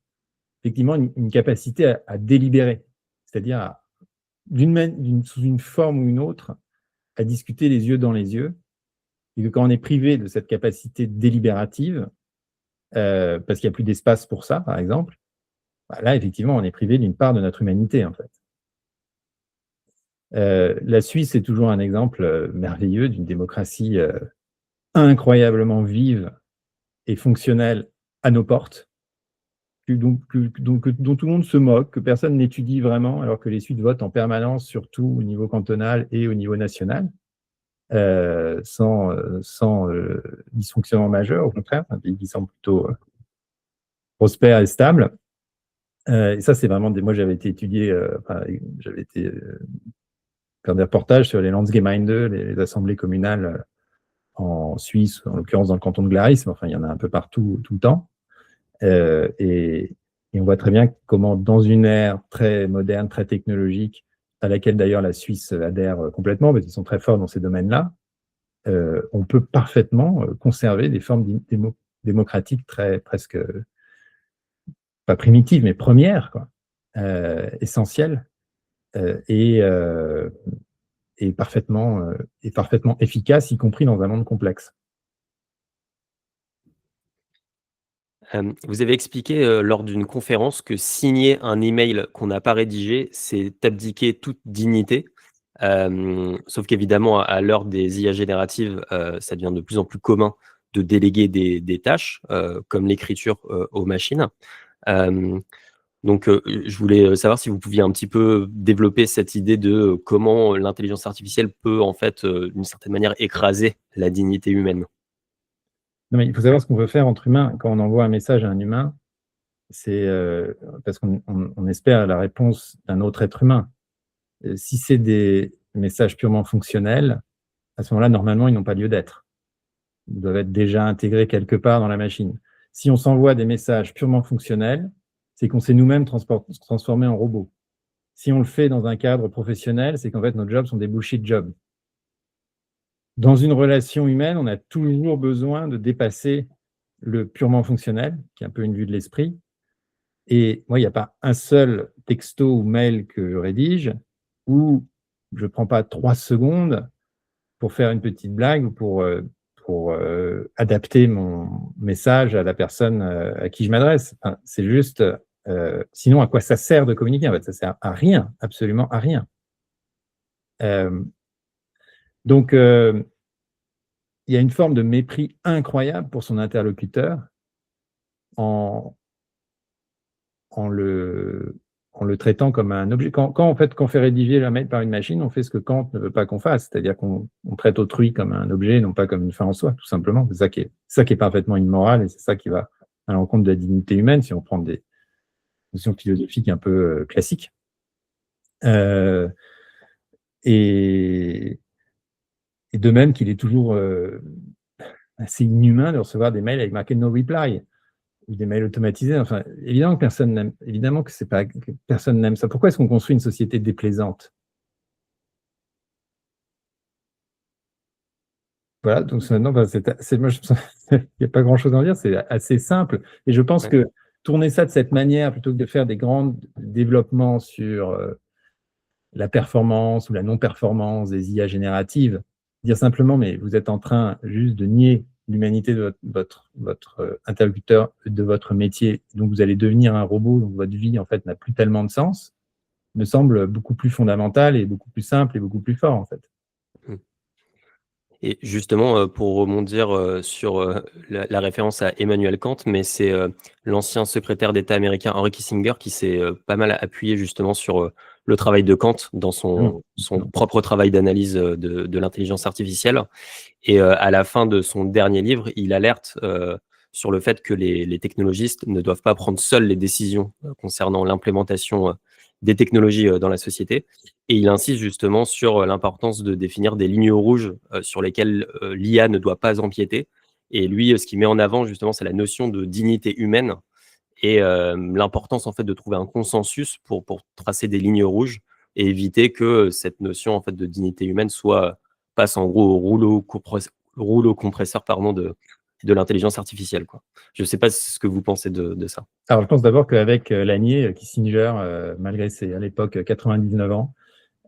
B: effectivement une capacité à délibérer, c'est-à-dire sous une forme ou une autre, à discuter les yeux dans les yeux, et que quand on est privé de cette capacité délibérative, parce qu'il n'y a plus d'espace pour ça, par exemple, bah là, effectivement, on est privé d'une part de notre humanité, en fait. La Suisse est toujours un exemple merveilleux d'une démocratie incroyablement vive et fonctionnelle à nos portes, dont tout le monde se moque, que personne n'étudie vraiment, alors que les Suisses votent en permanence, surtout au niveau cantonal et au niveau national, sans dysfonctionnement majeur, au contraire, un pays qui semble plutôt prospère et stable. Et ça, c'est vraiment moi, j'avais été faire des reportages sur les Landsgemeinde, les assemblées communales en Suisse, en l'occurrence dans le canton de Glaris, mais enfin, il y en a un peu partout, tout le temps. Et on voit très bien comment, dans une ère très moderne, très technologique, à laquelle d'ailleurs la Suisse adhère complètement, parce qu'ils sont très forts dans ces domaines-là, on peut parfaitement conserver des formes démocratiques presque, pas primitives, mais premières, quoi, essentielles, et parfaitement efficaces, y compris dans un monde complexe.
A: Vous avez expliqué lors d'une conférence que signer un email qu'on n'a pas rédigé, c'est abdiquer toute dignité. Sauf qu'évidemment, à l'heure des IA génératives, ça devient de plus en plus commun de déléguer des tâches, comme l'écriture, aux machines. Donc, je voulais savoir si vous pouviez un petit peu développer cette idée de comment l'intelligence artificielle peut, en fait, d'une certaine manière, écraser la dignité humaine.
B: Non, mais il faut savoir ce qu'on veut faire entre humains. Quand on envoie un message à un humain, c'est parce qu'on espère la réponse d'un autre être humain. Si c'est des messages purement fonctionnels, à ce moment-là, normalement, ils n'ont pas lieu d'être. Ils doivent être déjà intégrés quelque part dans la machine. Si on s'envoie des messages purement fonctionnels, c'est qu'on s'est nous-mêmes transformés en robots. Si on le fait dans un cadre professionnel, c'est qu'en fait, nos jobs sont des bullshit jobs. Dans une relation humaine, on a toujours besoin de dépasser le purement fonctionnel, qui est un peu une vue de l'esprit. Et moi, il n'y a pas un seul texto ou mail que je rédige où je ne prends pas 3 secondes pour faire une petite blague ou pour adapter mon message à la personne à qui je m'adresse. Enfin, c'est juste, sinon à quoi ça sert de communiquer? En fait, ça sert à rien, absolument à rien. Donc, il y a une forme de mépris incroyable pour son interlocuteur en le traitant comme un objet. Quand en fait, qu'on fait rédiger le mail par une machine, on fait ce que Kant ne veut pas qu'on fasse, c'est-à-dire qu'on traite autrui comme un objet, non pas comme une fin en soi, tout simplement. C'est ça qui est parfaitement immoral, et c'est ça qui va à l'encontre de la dignité humaine, si on prend des notions philosophiques un peu classiques. Et de même qu'il est toujours assez inhumain de recevoir des mails avec marqué no reply, ou des mails automatisés. Enfin, évidemment que personne n'aime, que personne n'aime ça. Pourquoi est-ce qu'on construit une société déplaisante? Voilà, donc maintenant, moi, il n'y a pas grand-chose à en dire, c'est assez simple. Et je pense que tourner ça de cette manière, plutôt que de faire des grands développements sur la performance ou la non-performance des IA génératives, dire simplement, mais vous êtes en train juste de nier l'humanité de votre interlocuteur, de votre métier, donc vous allez devenir un robot, donc votre vie, en fait, n'a plus tellement de sens, me semble beaucoup plus fondamental et beaucoup plus simple et beaucoup plus fort, en fait.
A: Et justement, pour rebondir sur la référence à Emmanuel Kant, mais c'est l'ancien secrétaire d'État américain Henry Kissinger qui s'est pas mal appuyé justement sur le travail de Kant dans son propre travail d'analyse de l'intelligence artificielle. Et à la fin de son dernier livre, il alerte sur le fait que les technologistes ne doivent pas prendre seuls les décisions concernant l'implémentation des technologies dans la société. Et il insiste justement sur l'importance de définir des lignes rouges sur lesquelles l'IA ne doit pas empiéter. Et lui, ce qu'il met en avant justement, c'est la notion de dignité humaine et l'importance en fait de trouver un consensus pour tracer des lignes rouges et éviter que cette notion en fait de dignité humaine passe en gros au rouleau compresseur de l'intelligence artificielle, quoi. Je ne sais pas ce que vous pensez de ça.
B: Alors, je pense d'abord qu'avec Lanier, Kissinger, malgré ses, à l'époque, 99 ans,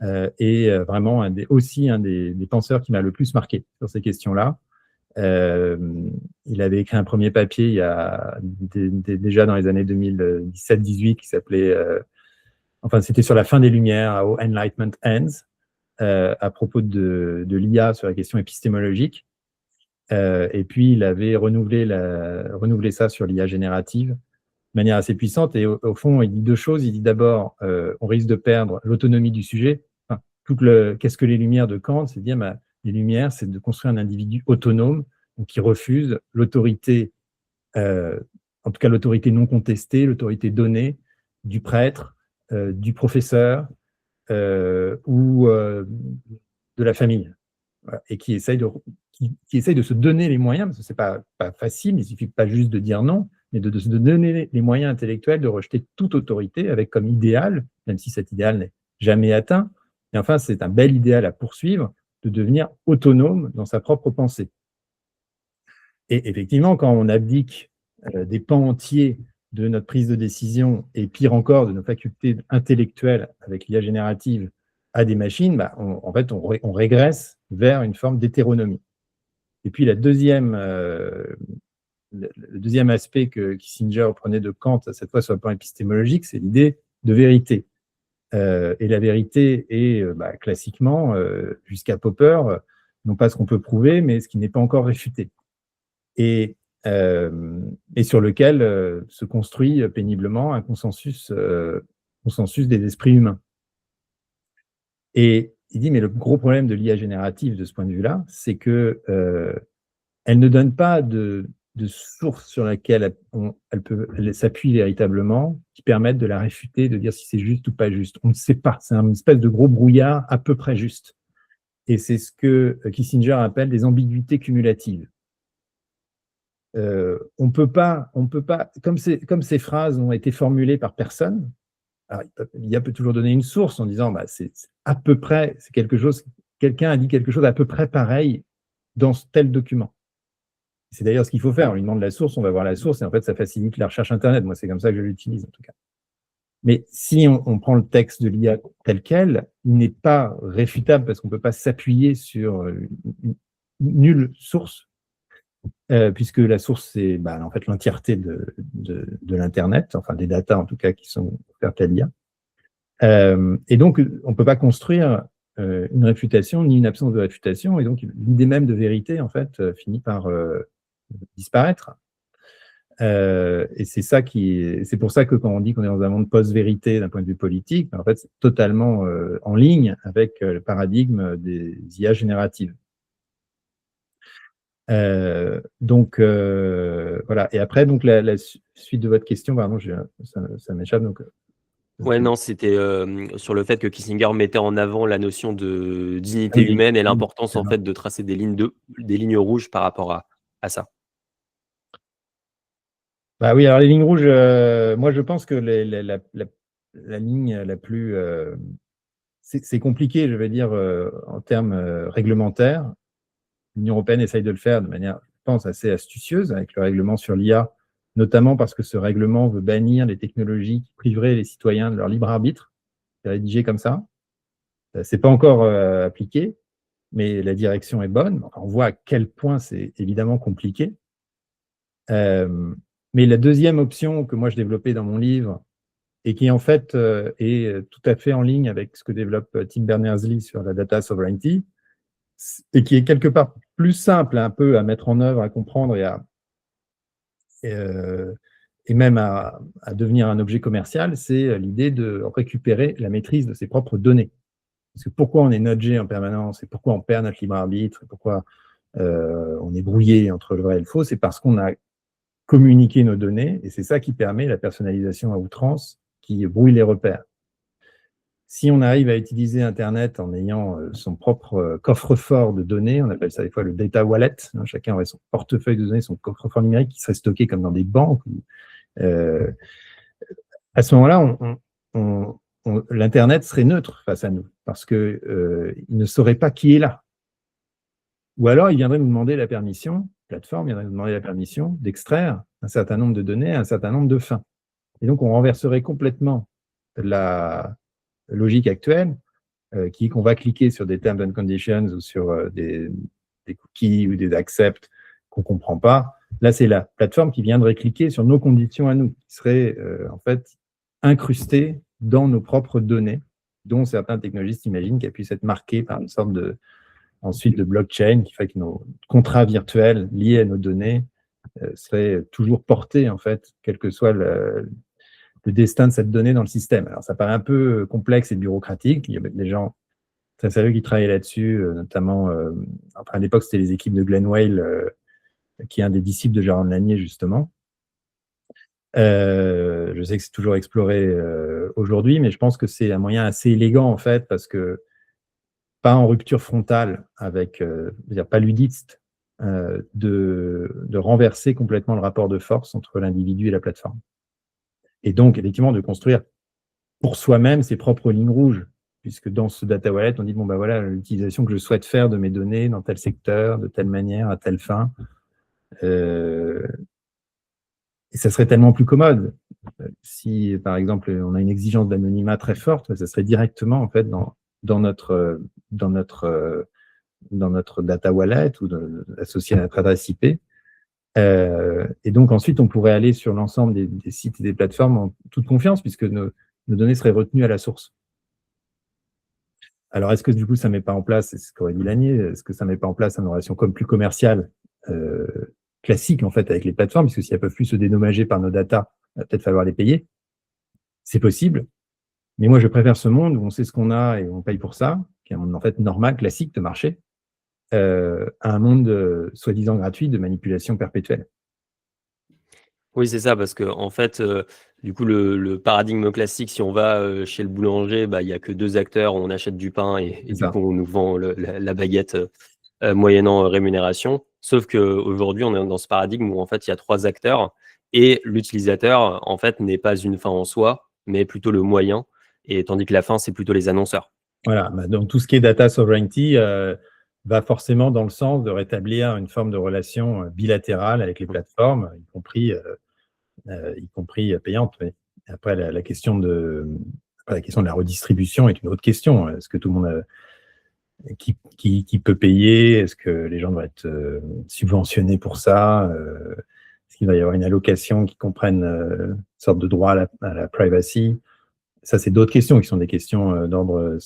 B: est vraiment aussi un des penseurs qui m'a le plus marqué sur ces questions-là. Il avait écrit un premier papier il y a déjà dans les années 2017-18 qui s'appelait, enfin c'était sur la fin des Lumières, How Enlightenment Ends, à propos de l'IA sur la question épistémologique. Et puis il avait renouvelé ça sur l'IA générative de manière assez puissante. Et au fond, il dit deux choses. Il dit d'abord, on risque de perdre l'autonomie du sujet. Enfin, qu'est-ce que les Lumières de Kant? C'est de dire, les Lumières, c'est de construire un individu autonome, donc qui refuse l'autorité, en tout cas l'autorité non contestée, l'autorité donnée du prêtre, du professeur ou de la famille. Voilà. Et qui essaye de se donner les moyens, parce que c'est pas facile, il suffit pas juste de dire non, mais de se donner les moyens intellectuels de rejeter toute autorité avec comme idéal, même si cet idéal n'est jamais atteint, et enfin c'est un bel idéal à poursuivre, de devenir autonome dans sa propre pensée. Et effectivement, quand on abdique des pans entiers de notre prise de décision, et pire encore, de nos facultés intellectuelles avec l'IA générative à des machines, en fait, on régresse vers une forme d'hétéronomie. Et puis, le deuxième aspect que Kissinger prenait de Kant, cette fois sur le plan épistémologique, c'est l'idée de vérité. Et la vérité est classiquement, jusqu'à Popper, non pas ce qu'on peut prouver, mais ce qui n'est pas encore réfuté. Et sur lequel se construit péniblement un consensus des esprits humains. Et il dit, mais le gros problème de l'IA générative de ce point de vue-là, c'est que elle ne donne pas de source sur laquelle elle s'appuie véritablement, qui permettent de la réfuter, de dire si c'est juste ou pas juste. On ne sait pas, c'est une espèce de gros brouillard à peu près juste. Et c'est ce que Kissinger appelle des ambiguïtés cumulatives. On peut pas, comme ces phrases ont été formulées par personne, alors, l'IA peut toujours donner une source en disant, c'est à peu près, c'est quelque chose, quelqu'un a dit quelque chose à peu près pareil dans tel document. C'est d'ailleurs ce qu'il faut faire. On lui demande la source, on va voir la source, et en fait, ça facilite la recherche Internet. Moi, c'est comme ça que je l'utilise, en tout cas. Mais si on prend le texte de l'IA tel quel, il n'est pas réfutable parce qu'on ne peut pas s'appuyer sur nulle source, puisque la source, c'est en fait l'entièreté de l'Internet, enfin des datas en tout cas qui sont offertes à l'IA. Et donc, on ne peut pas construire une réfutation ni une absence de réfutation, et donc l'idée même de vérité, en fait, finit par disparaître. Et c'est pour ça que quand on dit qu'on est dans un monde post-vérité d'un point de vue politique, en fait, c'est totalement en ligne avec le paradigme des IA génératives. Donc, voilà. Et après, donc, la suite de votre question, pardon, ça m'échappe. Donc,
A: Ouais, non, c'était sur le fait que Kissinger mettait en avant la notion de dignité
B: oui,
A: humaine et
B: oui,
A: l'importance en fait de tracer des lignes rouges par rapport à ça.
B: Bah oui, alors les lignes rouges, moi je pense que la ligne la plus... c'est compliqué, je vais dire, en termes réglementaires. L'Union européenne essaye de le faire de manière, je pense, assez astucieuse avec le règlement sur l'IA, notamment parce que ce règlement veut bannir les technologies qui priveraient les citoyens de leur libre arbitre. C'est rédigé comme ça. C'est pas encore appliqué, mais la direction est bonne. Enfin, on voit à quel point c'est évidemment compliqué. Mais la deuxième option que moi je développais dans mon livre, et qui en fait est tout à fait en ligne avec ce que développe Tim Berners-Lee sur la data sovereignty, et qui est quelque part plus simple un peu à mettre en œuvre, à comprendre et même à devenir un objet commercial, c'est l'idée de récupérer la maîtrise de ses propres données. Parce que pourquoi on est nudgé en permanence et pourquoi on perd notre libre arbitre et pourquoi on est brouillé entre le vrai et le faux, c'est parce qu'on a communiqué nos données et c'est ça qui permet la personnalisation à outrance qui brouille les repères. Si on arrive à utiliser Internet en ayant son propre coffre-fort de données, on appelle ça des fois le data wallet, hein, chacun aurait son portefeuille de données, son coffre-fort numérique qui serait stocké comme dans des banques. À ce moment-là, l'Internet serait neutre face à nous parce qu'il ne saurait pas qui est là. Ou alors, il viendrait nous demander la permission, la plateforme viendrait nous demander la permission d'extraire un certain nombre de données à un certain nombre de fins. Et donc, on renverserait complètement la logique actuelle, qui est qu'on va cliquer sur des terms and conditions ou sur des cookies ou des accepts qu'on ne comprend pas. Là, c'est la plateforme qui viendrait cliquer sur nos conditions à nous, qui seraient en fait incrustées dans nos propres données, dont certains technologistes imaginent qu'elles puissent être marquées par une sorte ensuite de blockchain, qui fait que nos contrats virtuels liés à nos données seraient toujours portés, en fait, quel que soit le destin de cette donnée dans le système. Alors, ça paraît un peu complexe et bureaucratique. Il y a des gens très sérieux qui travaillaient là-dessus, notamment, à l'époque, c'était les équipes de Glenn Whale, qui est un des disciples de Jérôme Lanier, justement. Je sais que c'est toujours exploré aujourd'hui, mais je pense que c'est un moyen assez élégant, en fait, parce que pas en rupture frontale avec, pas ludiste, de renverser complètement le rapport de force entre l'individu et la plateforme. Et donc, effectivement, de construire pour soi-même ses propres lignes rouges, puisque dans ce data wallet, on dit, bon, voilà, l'utilisation que je souhaite faire de mes données dans tel secteur, de telle manière, à telle fin. Et ça serait tellement plus commode. Si, par exemple, on a une exigence d'anonymat très forte, ça serait directement, en fait, dans notre data wallet ou associé à notre adresse IP. Et donc, ensuite, on pourrait aller sur l'ensemble des sites et des plateformes en toute confiance, puisque nos données seraient retenues à la source. Alors, est-ce que du coup, ça ne met pas en place, c'est ce qu'aurait dit Lanier, est-ce que ça ne met pas en place une relation comme plus commerciale, classique, en fait, avec les plateformes, puisque si elles ne peuvent plus se dédommager par nos datas, il va peut-être falloir les payer. C'est possible. Mais moi, je préfère ce monde où on sait ce qu'on a et on paye pour ça, qui est un monde, en fait, normal, classique de marché, à un monde soi-disant gratuit de manipulation perpétuelle.
A: Oui, c'est ça, parce que en fait, du coup, le paradigme classique, si on va chez le boulanger, il n'y a que 2 acteurs, on achète du pain et du coup, on nous vend la baguette moyennant rémunération. Sauf qu'aujourd'hui, on est dans ce paradigme où en fait, il y a 3 acteurs et l'utilisateur, en fait, n'est pas une fin en soi, mais plutôt le moyen, et tandis que la fin, c'est plutôt les annonceurs.
B: Voilà, donc tout ce qui est data sovereignty va forcément dans le sens de rétablir une forme de relation bilatérale avec les plateformes, y compris payantes. Oui. Après, la question de la redistribution est une autre question. Est-ce que tout le monde qui peut payer? Est-ce que les gens doivent être subventionnés pour ça? Est-ce qu'il va y avoir une allocation qui comprenne une sorte de droit à la privacy? Ça, c'est d'autres questions qui sont des questions d'ordre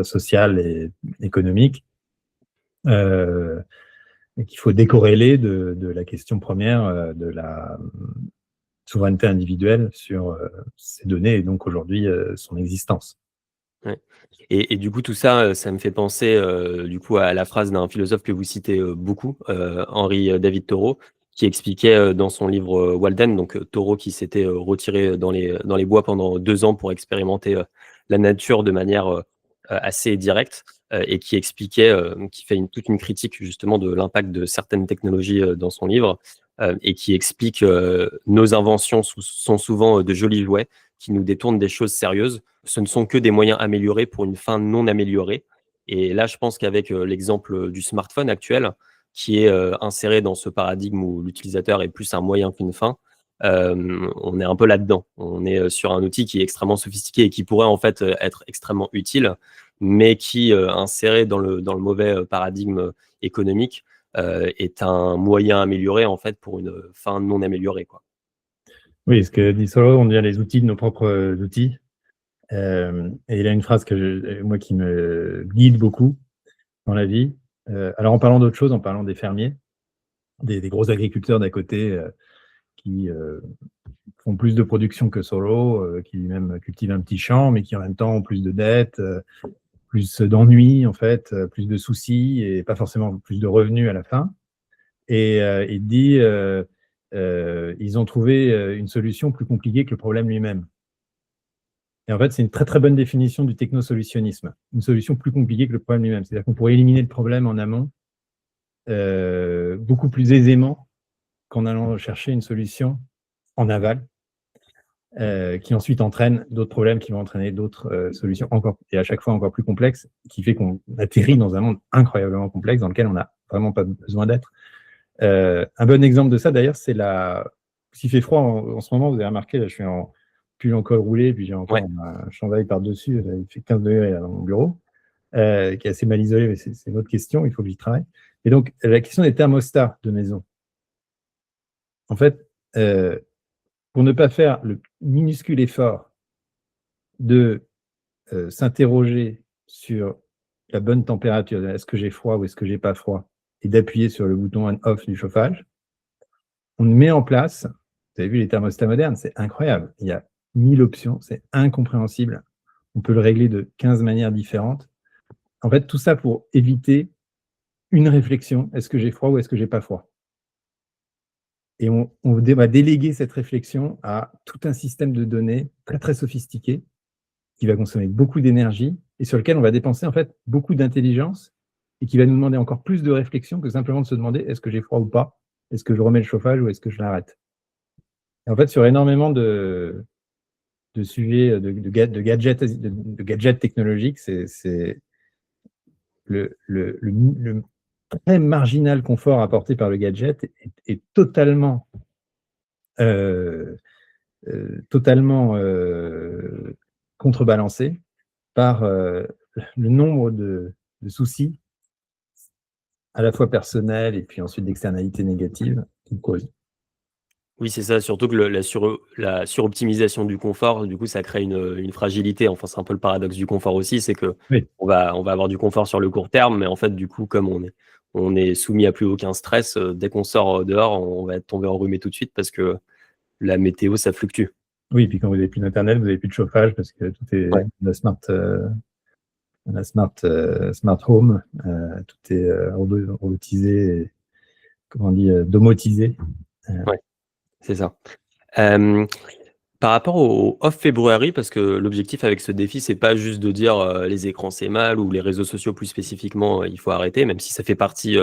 B: social et économique, et qu'il faut décorréler de la question première de la souveraineté individuelle sur ces données et donc aujourd'hui son existence.
A: Ouais. Et du coup, tout ça, ça me fait penser, du coup, à la phrase d'un philosophe que vous citez, beaucoup, Henri David Thoreau, qui expliquait, dans son livre, Walden, donc Thoreau qui s'était, retiré dans les bois pendant 2 ans pour expérimenter, la nature de manière, assez directe, et qui expliquait, qui fait toute une critique justement de l'impact de certaines technologies, dans son livre, et qui explique, nos inventions sont souvent, de jolis jouets qui nous détournent des choses sérieuses. Ce ne sont que des moyens améliorés pour une fin non améliorée. Et là, je pense qu'avec l'exemple du smartphone actuel, qui est inséré dans ce paradigme où l'utilisateur est plus un moyen qu'une fin, on est un peu là-dedans. On est sur un outil qui est extrêmement sophistiqué et qui pourrait en fait être extrêmement utile, mais qui, inséré dans le mauvais paradigme économique, est un moyen amélioré en fait pour une fin non améliorée, quoi.
B: Oui, ce que dit Thoreau, on devient les outils de nos propres outils. Et il a une phrase moi qui me guide beaucoup dans la vie. Alors en parlant d'autre chose, en parlant des fermiers, des gros agriculteurs d'à côté qui font plus de production que Thoreau, qui lui-même cultivent un petit champ, mais qui en même temps ont plus de dettes, plus d'ennuis en fait, plus de soucis et pas forcément plus de revenus à la fin. Et il dit ils ont trouvé une solution plus compliquée que le problème lui-même. Et en fait, c'est une très très bonne définition du technosolutionnisme. Une solution plus compliquée que le problème lui-même. C'est-à-dire qu'on pourrait éliminer le problème en amont beaucoup plus aisément qu'en allant chercher une solution en aval, qui ensuite entraîne d'autres problèmes qui vont entraîner d'autres solutions encore, et à chaque fois encore plus complexes, qui fait qu'on atterrit dans un monde incroyablement complexe dans lequel on n'a vraiment pas besoin d'être. Un bon exemple de ça, d'ailleurs, c'est s'il fait froid en ce moment, vous avez remarqué, là, je suis en pull en col roulé, puis j'ai encore un chandail par-dessus, il fait 15 degrés dans mon bureau, qui est assez mal isolé, mais c'est une autre question, il faut que j'y travaille. Et donc, la question des thermostats de maison. En fait, pour ne pas faire le minuscule effort de s'interroger sur la bonne température, est-ce que j'ai froid ou est-ce que j'ai pas froid, et d'appuyer sur le bouton on-off du chauffage, on met en place, vous avez vu les thermostats modernes, c'est incroyable, il y a 1000 options, c'est incompréhensible, on peut le régler de 15 manières différentes. En fait, tout ça pour éviter une réflexion, est-ce que j'ai froid ou est-ce que j'ai pas froid? Et on va déléguer cette réflexion à tout un système de données très très sophistiqué qui va consommer beaucoup d'énergie et sur lequel on va dépenser en fait beaucoup d'intelligence et qui va nous demander encore plus de réflexion que simplement de se demander est-ce que j'ai froid ou pas, est-ce que je remets le chauffage ou est-ce que je l'arrête. Et en fait, sur énormément de sujets de gadgets technologiques, c'est le très marginal confort apporté par le gadget est totalement contrebalancé par le nombre de soucis, à la fois personnels et puis ensuite d'externalités négatives qu'il cause.
A: Oui, c'est ça, surtout que la suroptimisation du confort, du coup, ça crée une fragilité. Enfin, c'est un peu le paradoxe du confort aussi, c'est que
B: Oui.
A: on va avoir du confort sur le court terme, mais en fait, du coup, comme on est soumis à plus aucun stress, dès qu'on sort dehors, on va tomber enrhumé tout de suite parce que la météo, ça fluctue.
B: Oui, puis quand vous n'avez plus d'internet, vous n'avez plus de chauffage parce que tout est la smart home, tout est robotisé, et, comment on dit, domotisé.
A: Ouais, c'est ça. Par rapport au off February, parce que l'objectif avec ce défi, c'est pas juste de dire les écrans c'est mal ou les réseaux sociaux plus spécifiquement, il faut arrêter, même si ça fait partie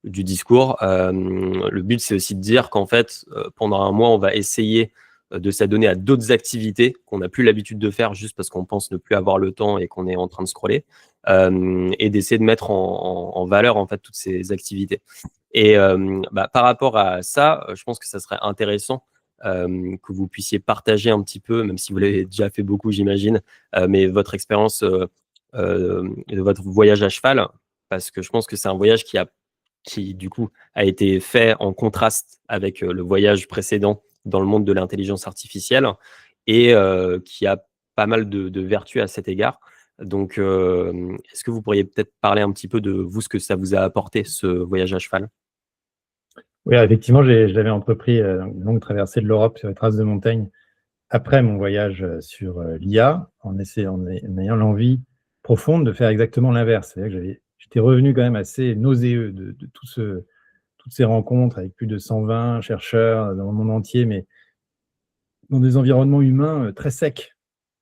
A: du discours. Le but, c'est aussi de dire qu'en fait, pendant un mois, on va essayer de s'adonner à d'autres activités qu'on n'a plus l'habitude de faire juste parce qu'on pense ne plus avoir le temps et qu'on est en train de scroller, et d'essayer de mettre en valeur en fait toutes ces activités. Et par rapport à ça, je pense que ça serait intéressant que vous puissiez partager un petit peu, même si vous l'avez déjà fait beaucoup, j'imagine, mais votre expérience de votre voyage à cheval, parce que je pense que c'est un voyage qui du coup a été fait en contraste avec le voyage précédent dans le monde de l'intelligence artificielle et qui a pas mal de vertus à cet égard. Donc, est-ce que vous pourriez peut-être parler un petit peu de vous, ce que ça vous a apporté, ce voyage à cheval?
B: Oui, effectivement, j'avais entrepris une longue traversée de l'Europe sur les traces de montagne après mon voyage sur l'IA, en ayant l'envie profonde de faire exactement l'inverse. C'est-à-dire que j'étais revenu quand même assez nauséeux de toutes ces rencontres avec plus de 120 chercheurs dans le monde entier, mais dans des environnements humains très secs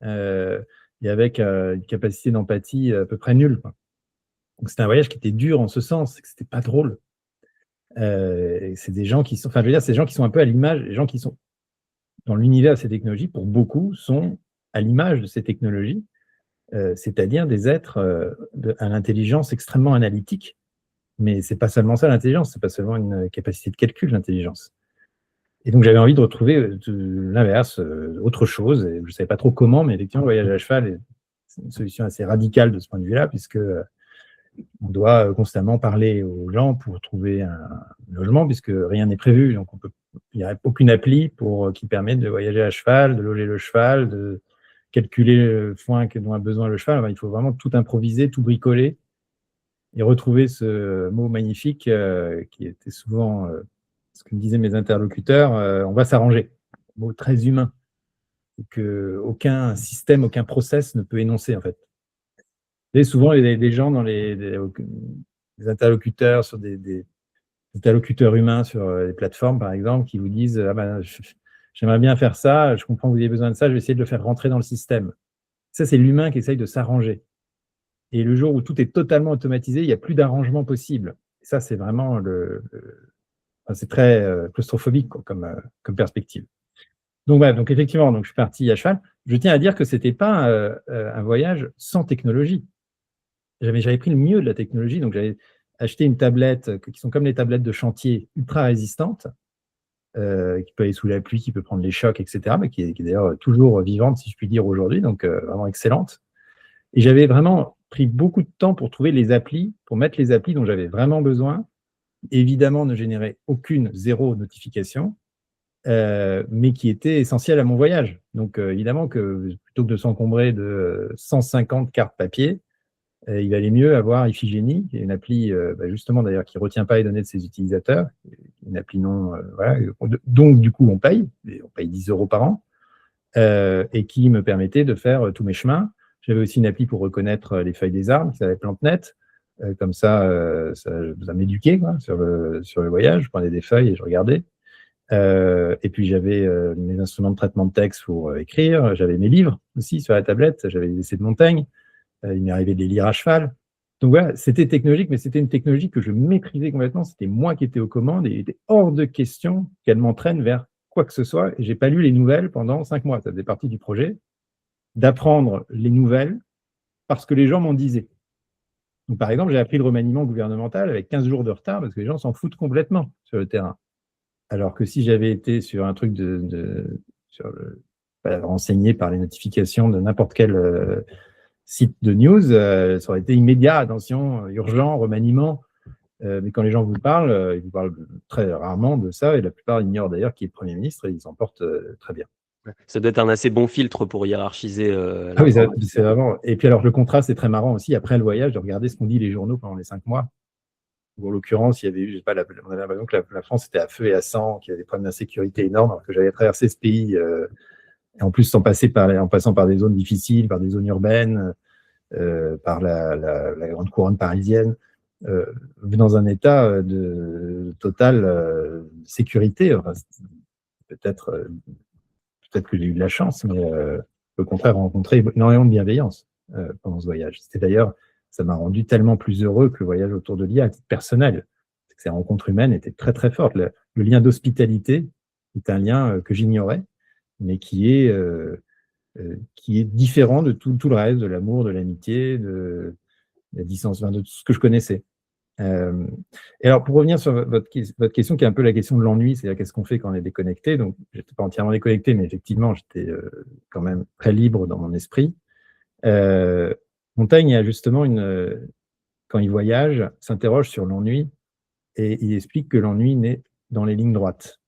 B: et avec une capacité d'empathie à peu près nulle, quoi. Donc c'était un voyage qui était dur en ce sens, c'est que c'était pas drôle. Et c'est des gens qui sont, enfin, je veux dire, c'est des gens qui sont un peu à l'image, les gens qui sont dans l'univers de ces technologies, pour beaucoup, sont à l'image de ces technologies, c'est-à-dire des êtres à l'intelligence extrêmement analytique. Mais c'est pas seulement ça l'intelligence, c'est pas seulement une capacité de calcul, l'intelligence. Et donc j'avais envie de retrouver l'inverse, autre chose. Et je ne savais pas trop comment, mais effectivement, le voyage à cheval c'est une solution assez radicale de ce point de vue-là, puisque on doit constamment parler aux gens pour trouver un logement, puisque rien n'est prévu. Donc il n'y a aucune appli qui permette de voyager à cheval, de loger le cheval, de calculer le foin dont a besoin le cheval. Enfin, il faut vraiment tout improviser, tout bricoler et retrouver ce mot magnifique qui était souvent ce que me disaient mes interlocuteurs, on va s'arranger. Mot très humain, qu'aucun système, aucun process ne peut énoncer en fait. Et souvent, les gens dans les interlocuteurs, sur des interlocuteurs humains sur les plateformes, par exemple, qui vous disent ah ben, j'aimerais bien faire ça, je comprends que vous avez besoin de ça, je vais essayer de le faire rentrer dans le système. Ça, c'est l'humain qui essaye de s'arranger. Et le jour où tout est totalement automatisé, il n'y a plus d'arrangement possible. Et ça, c'est vraiment enfin, c'est très claustrophobique quoi, comme perspective. Donc, voilà, donc effectivement, donc, je suis parti à cheval. Je tiens à dire que ce n'était pas un voyage sans technologie. J'avais pris le mieux de la technologie, donc j'avais acheté une tablette qui sont comme les tablettes de chantier ultra résistantes, qui peut aller sous la pluie, qui peut prendre les chocs, etc., mais qui est d'ailleurs toujours vivante, si je puis dire, aujourd'hui, donc vraiment excellente. Et j'avais vraiment pris beaucoup de temps pour trouver les applis, pour mettre les applis dont j'avais vraiment besoin. Évidemment, ne générait zéro notification, mais qui étaient essentielles à mon voyage. Donc évidemment que plutôt que de s'encombrer de 150 cartes papier, il valait mieux avoir Iphigénie, qui est une appli justement d'ailleurs qui ne retient pas les données de ses utilisateurs, une appli non, voilà, donc du coup on paye 10 € par an, et qui me permettait de faire tous mes chemins. J'avais aussi une appli pour reconnaître les feuilles des arbres qui s'appelait PlanteNet, comme ça m'éduquait sur le voyage. Je prenais des feuilles et je regardais. Et puis j'avais mes instruments de traitement de texte pour écrire, j'avais mes livres aussi sur la tablette, j'avais les essais de Montaigne. Il m'est arrivé de les lire à cheval. Donc voilà, c'était technologique, mais c'était une technologie que je maîtrisais complètement. C'était moi qui étais aux commandes et il était hors de question qu'elle m'entraîne vers quoi que ce soit. Et je n'ai pas lu les nouvelles pendant 5 mois. Ça faisait partie du projet, d'apprendre les nouvelles parce que les gens m'en disaient. Donc, par exemple, j'ai appris le remaniement gouvernemental avec 15 jours de retard parce que les gens s'en foutent complètement sur le terrain. Alors que si j'avais été sur un truc renseigné par les notifications de n'importe quel site de news, ça aurait été immédiat, attention, urgent, remaniement. Mais quand les gens vous parlent, ils vous parlent très rarement de ça, et la plupart ignorent d'ailleurs qui est le Premier ministre, et ils s'en portent très bien.
A: Ça doit être un assez bon filtre pour hiérarchiser
B: Ah oui, c'est vraiment. Et puis alors, le contraste, c'est très marrant aussi, après le voyage, de regarder ce qu'ont dit les journaux pendant les 5 mois. Où, en l'occurrence, il y avait eu, je sais pas, on avait l'impression que la France était à feu et à sang, qu'il y avait des problèmes d'insécurité énormes, alors que j'avais traversé ce pays, et en plus en passant par des zones difficiles, par des zones urbaines, par la grande couronne parisienne, dans un état de totale sécurité. Enfin, peut-être que j'ai eu de la chance, mais au contraire, rencontré énormément de bienveillance pendant ce voyage. C'était d'ailleurs, ça m'a rendu tellement plus heureux que le voyage autour de l'IA à titre personnel. Ces rencontres humaines étaient très très fortes. Le lien d'hospitalité est un lien que j'ignorais, mais qui est différent de tout le reste, de l'amour, de l'amitié, de la distance, de tout ce que je connaissais. Et alors, pour revenir sur votre question, qui est un peu la question de l'ennui, c'est-à-dire qu'est-ce qu'on fait quand on est déconnecté. Donc, je n'étais pas entièrement déconnecté, mais effectivement, j'étais quand même très libre dans mon esprit. Montaigne, a justement quand il voyage, s'interroge sur l'ennui et il explique que l'ennui naît dans les lignes droites.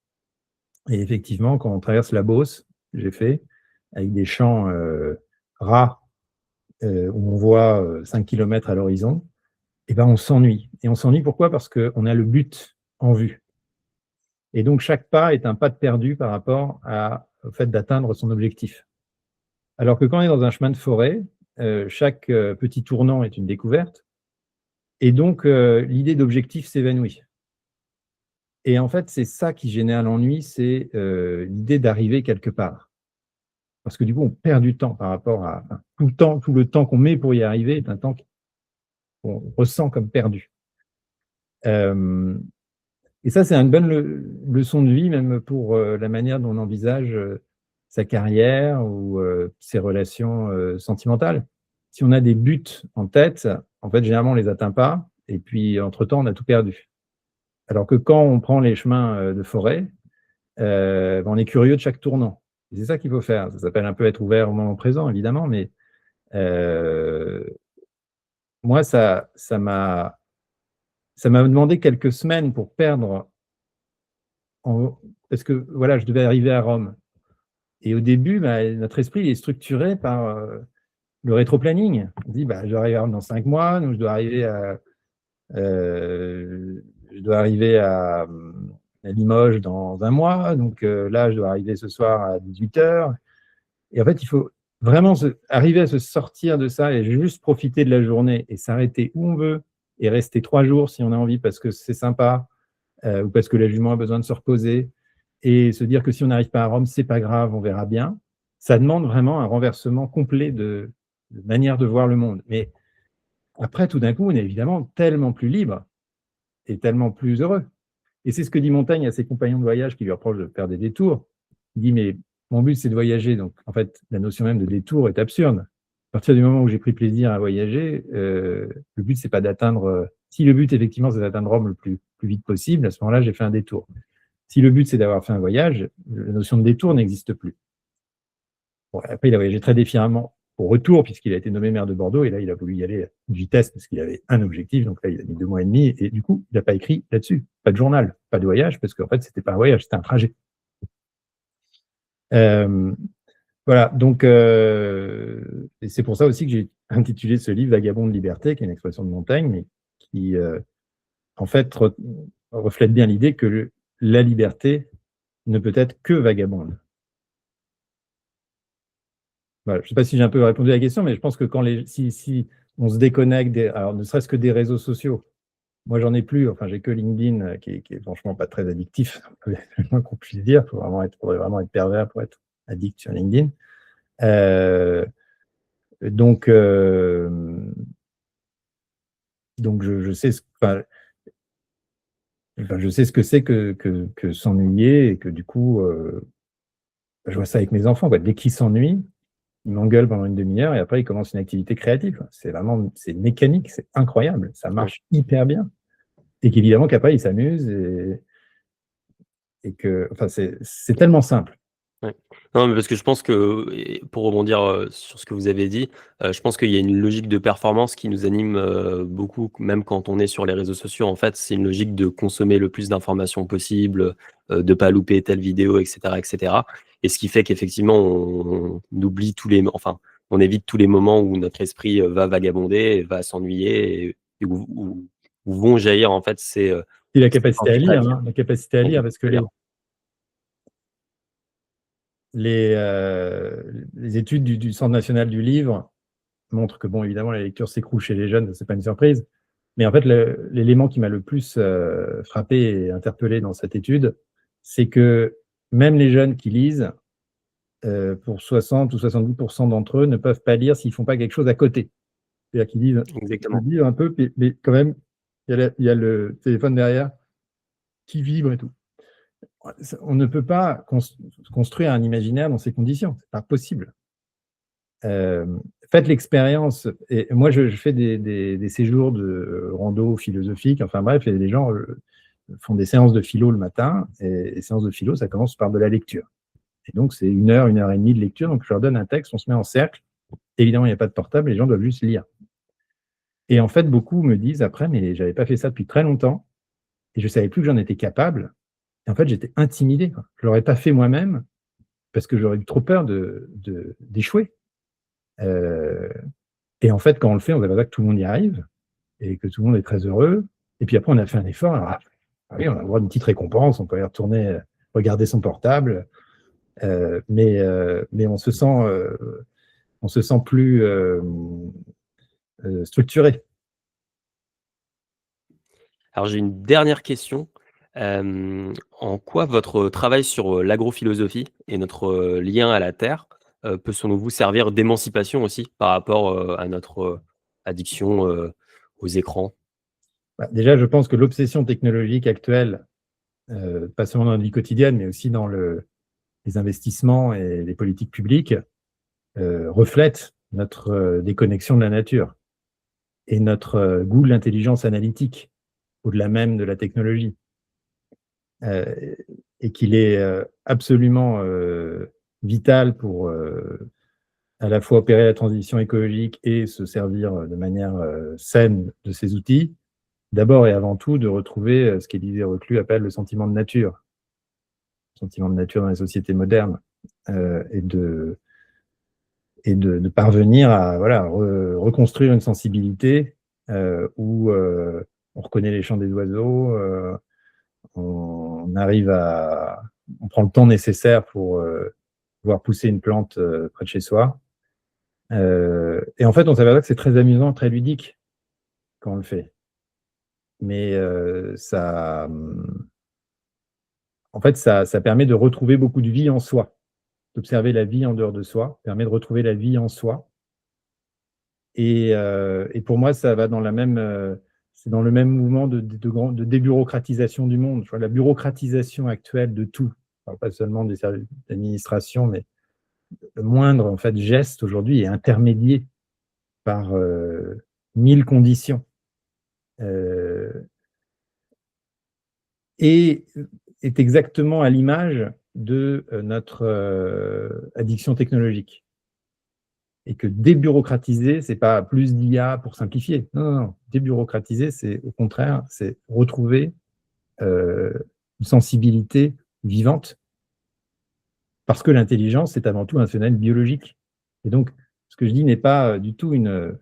B: Et effectivement, quand on traverse la Beauce, j'ai fait, avec des champs ras, où on voit 5 km à l'horizon, et ben on s'ennuie. Et on s'ennuie pourquoi? Parce qu'on a le but en vue. Et donc, chaque pas est un pas de perdu par rapport au fait d'atteindre son objectif. Alors que quand on est dans un chemin de forêt, chaque petit tournant est une découverte. Et donc, l'idée d'objectif s'évanouit. Et en fait, c'est ça qui génère l'ennui, c'est l'idée d'arriver quelque part. Parce que du coup, on perd du temps par rapport à tout le temps qu'on met pour y arriver est un temps qu'on ressent comme perdu. Et ça, c'est une bonne leçon de vie, même pour la manière dont on envisage sa carrière ou ses relations sentimentales. Si on a des buts en tête, en fait, généralement, on ne les atteint pas. Et puis, entre-temps, on a tout perdu. Alors que quand on prend les chemins de forêt, on est curieux de chaque tournant. Et c'est ça qu'il faut faire. Ça s'appelle un peu être ouvert au moment présent, évidemment, mais moi, ça m'a demandé quelques semaines pour perdre, parce que voilà, je devais arriver à Rome. Et au début, notre esprit est structuré par le rétroplanning. On dit, je dois arriver à Rome dans 5 mois, donc je dois arriver à Limoges dans 1 mois, donc là, je dois arriver ce soir à 18h. Et en fait, il faut vraiment arriver à se sortir de ça et juste profiter de la journée et s'arrêter où on veut et rester 3 jours si on a envie parce que c'est sympa ou parce que la jument a besoin de se reposer et se dire que si on n'arrive pas à Rome, c'est pas grave, on verra bien. Ça demande vraiment un renversement complet de manière de voir le monde. Mais après, tout d'un coup, on est évidemment tellement plus libre et tellement plus heureux. Et c'est ce que dit Montaigne à ses compagnons de voyage qui lui reprochent de faire des détours. Il dit, mais mon but, c'est de voyager. Donc, en fait, la notion même de détour est absurde. À partir du moment où j'ai pris plaisir à voyager, le but, c'est pas d'atteindre... Si le but, effectivement, c'est d'atteindre Rome le plus vite possible, à ce moment-là, j'ai fait un détour. Si le but, c'est d'avoir fait un voyage, la notion de détour n'existe plus. Bon, après, il a voyagé très défiamment au retour, puisqu'il a été nommé maire de Bordeaux, et là, il a voulu y aller à une vitesse, parce qu'il avait un objectif, donc là, il a mis 2 mois et demi, et du coup, il n'a pas écrit là-dessus. Pas de journal, pas de voyage, parce qu'en fait, c'était pas un voyage, c'était un trajet. Voilà, donc, et c'est pour ça aussi que j'ai intitulé ce livre « Vagabond de liberté », qui est une expression de Montaigne, mais qui, en fait, reflète bien l'idée que la liberté ne peut être que vagabonde. Voilà, je ne sais pas si j'ai un peu répondu à la question, mais je pense que si on se déconnecte, alors ne serait-ce que des réseaux sociaux, moi j'en ai plus, enfin j'ai que LinkedIn qui est franchement pas très addictif, le moins qu'on puisse dire, il faudrait vraiment être pervers pour être addict sur LinkedIn. Donc je sais je sais ce que c'est que s'ennuyer et que du coup, je vois ça avec mes enfants, quoi. Dès qu'ils s'ennuient, ils m'engueulent pendant une demi-heure et après ils commencent une activité créative. C'est mécanique, c'est incroyable, ça marche hyper bien. Et qu'évidemment qu'après ils s'amusent et que, enfin, c'est tellement simple.
A: Ouais. Non, mais parce que je pense que, et pour rebondir sur ce que vous avez dit, je pense qu'il y a une logique de performance qui nous anime beaucoup, même quand on est sur les réseaux sociaux. En fait, c'est une logique de consommer le plus d'informations possible, de pas louper telle vidéo, etc., etc. Et ce qui fait qu'effectivement, on oublie on évite tous les moments où notre esprit va vagabonder, va s'ennuyer et où vont jaillir en fait
B: Et la capacité à lire, la capacité à lire, parce que les études du Centre national du livre montrent que, bon, évidemment, la lecture s'écroule chez les jeunes, c'est pas une surprise. Mais en fait, l'élément qui m'a le plus frappé et interpellé dans cette étude, c'est que même les jeunes qui lisent, pour 60 ou 70% d'entre eux, ne peuvent pas lire s'ils ne font pas quelque chose à côté. C'est-à-dire qu'ils lisent,
A: Exactement.
B: ils lisent un peu, mais quand même, il y a le téléphone derrière qui vibre et tout. On ne peut pas construire un imaginaire dans ces conditions, c'est pas possible. Faites l'expérience. Et moi, je fais des séjours de rando philosophique. Enfin bref, et les gens font des séances de philo le matin. Et les séances de philo, ça commence par de la lecture. Et donc, c'est 1 heure et demie de lecture. Donc, je leur donne un texte, on se met en cercle. Évidemment, il n'y a pas de portable, les gens doivent juste lire. Et en fait, beaucoup me disent après, mais j'avais pas fait ça depuis très longtemps et je savais plus que j'en étais capable. Et en fait, j'étais intimidé, quoi. Je l'aurais pas fait moi-même parce que j'aurais eu trop peur d'échouer. Et en fait, quand on le fait, on voit que tout le monde y arrive et que tout le monde est très heureux. Et puis après, on a fait un effort. Alors, oui, on a le droit d'une petite récompense, on peut aller retourner regarder son portable, mais on se sent plus structuré.
A: Alors j'ai une dernière question. En quoi votre travail sur, l'agrophilosophie et notre, lien à la terre, peut selon vous servir d'émancipation aussi par rapport, à notre, addiction, aux écrans?
B: Bah, déjà, je pense que l'obsession technologique actuelle, pas seulement dans la vie quotidienne, mais aussi dans les investissements et les politiques publiques, reflète notre déconnexion de la nature et notre goût de l'intelligence analytique, au-delà même de la technologie. Et qu'il est absolument vital pour à la fois opérer la transition écologique et se servir de manière saine de ces outils, d'abord et avant tout de retrouver ce qu'Élisée Reclus appelle le sentiment de nature. Le sentiment de nature dans les sociétés modernes, et de parvenir à voilà, reconstruire une sensibilité où on reconnaît les chants des oiseaux, on prend le temps nécessaire pour pouvoir pousser une plante près de chez soi. Et en fait, on s'aperçoit que c'est très amusant, très ludique quand on le fait. Mais en fait, ça permet de retrouver beaucoup de vie en soi. D'observer la vie en dehors de soi permet de retrouver la vie en soi. Et pour moi, ça va dans c'est dans le même mouvement de débureaucratisation du monde. Tu vois, la bureaucratisation actuelle de tout, alors pas seulement des services d'administration, mais le moindre en fait, geste aujourd'hui est intermédié par 1000 conditions. Et est exactement à l'image de notre addiction technologique. Et que débureaucratiser, c'est pas plus d'IA pour simplifier. Non, non, non. Débureaucratiser, c'est au contraire, c'est retrouver une sensibilité vivante, parce que l'intelligence, c'est avant tout un phénomène biologique. Et donc, ce que je dis n'est pas du tout une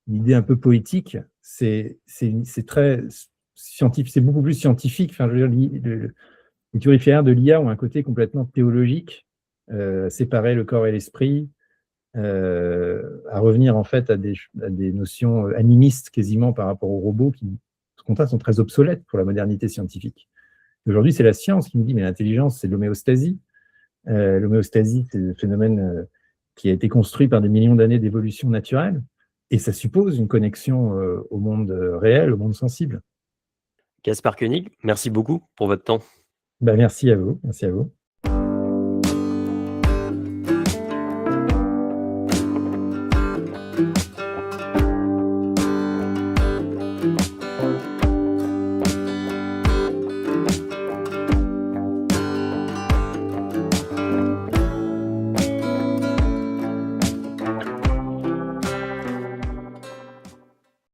B: idée un peu poétique, c'est très scientifique, c'est beaucoup plus scientifique. Enfin, je veux dire, les théoriciens de l'IA ont un côté complètement théologique, séparer le corps et l'esprit, à revenir en fait à des notions animistes quasiment par rapport aux robots qui, ce compte, sont très obsolètes pour la modernité scientifique. Aujourd'hui, c'est la science qui nous dit mais l'intelligence, c'est l'homéostasie. L'homéostasie, c'est le phénomène qui a été construit par des millions d'années d'évolution naturelle, et ça suppose une connexion au monde réel, au monde sensible.
A: Caspar Koenig, merci beaucoup pour votre temps.
B: Ben, merci à vous, merci à vous.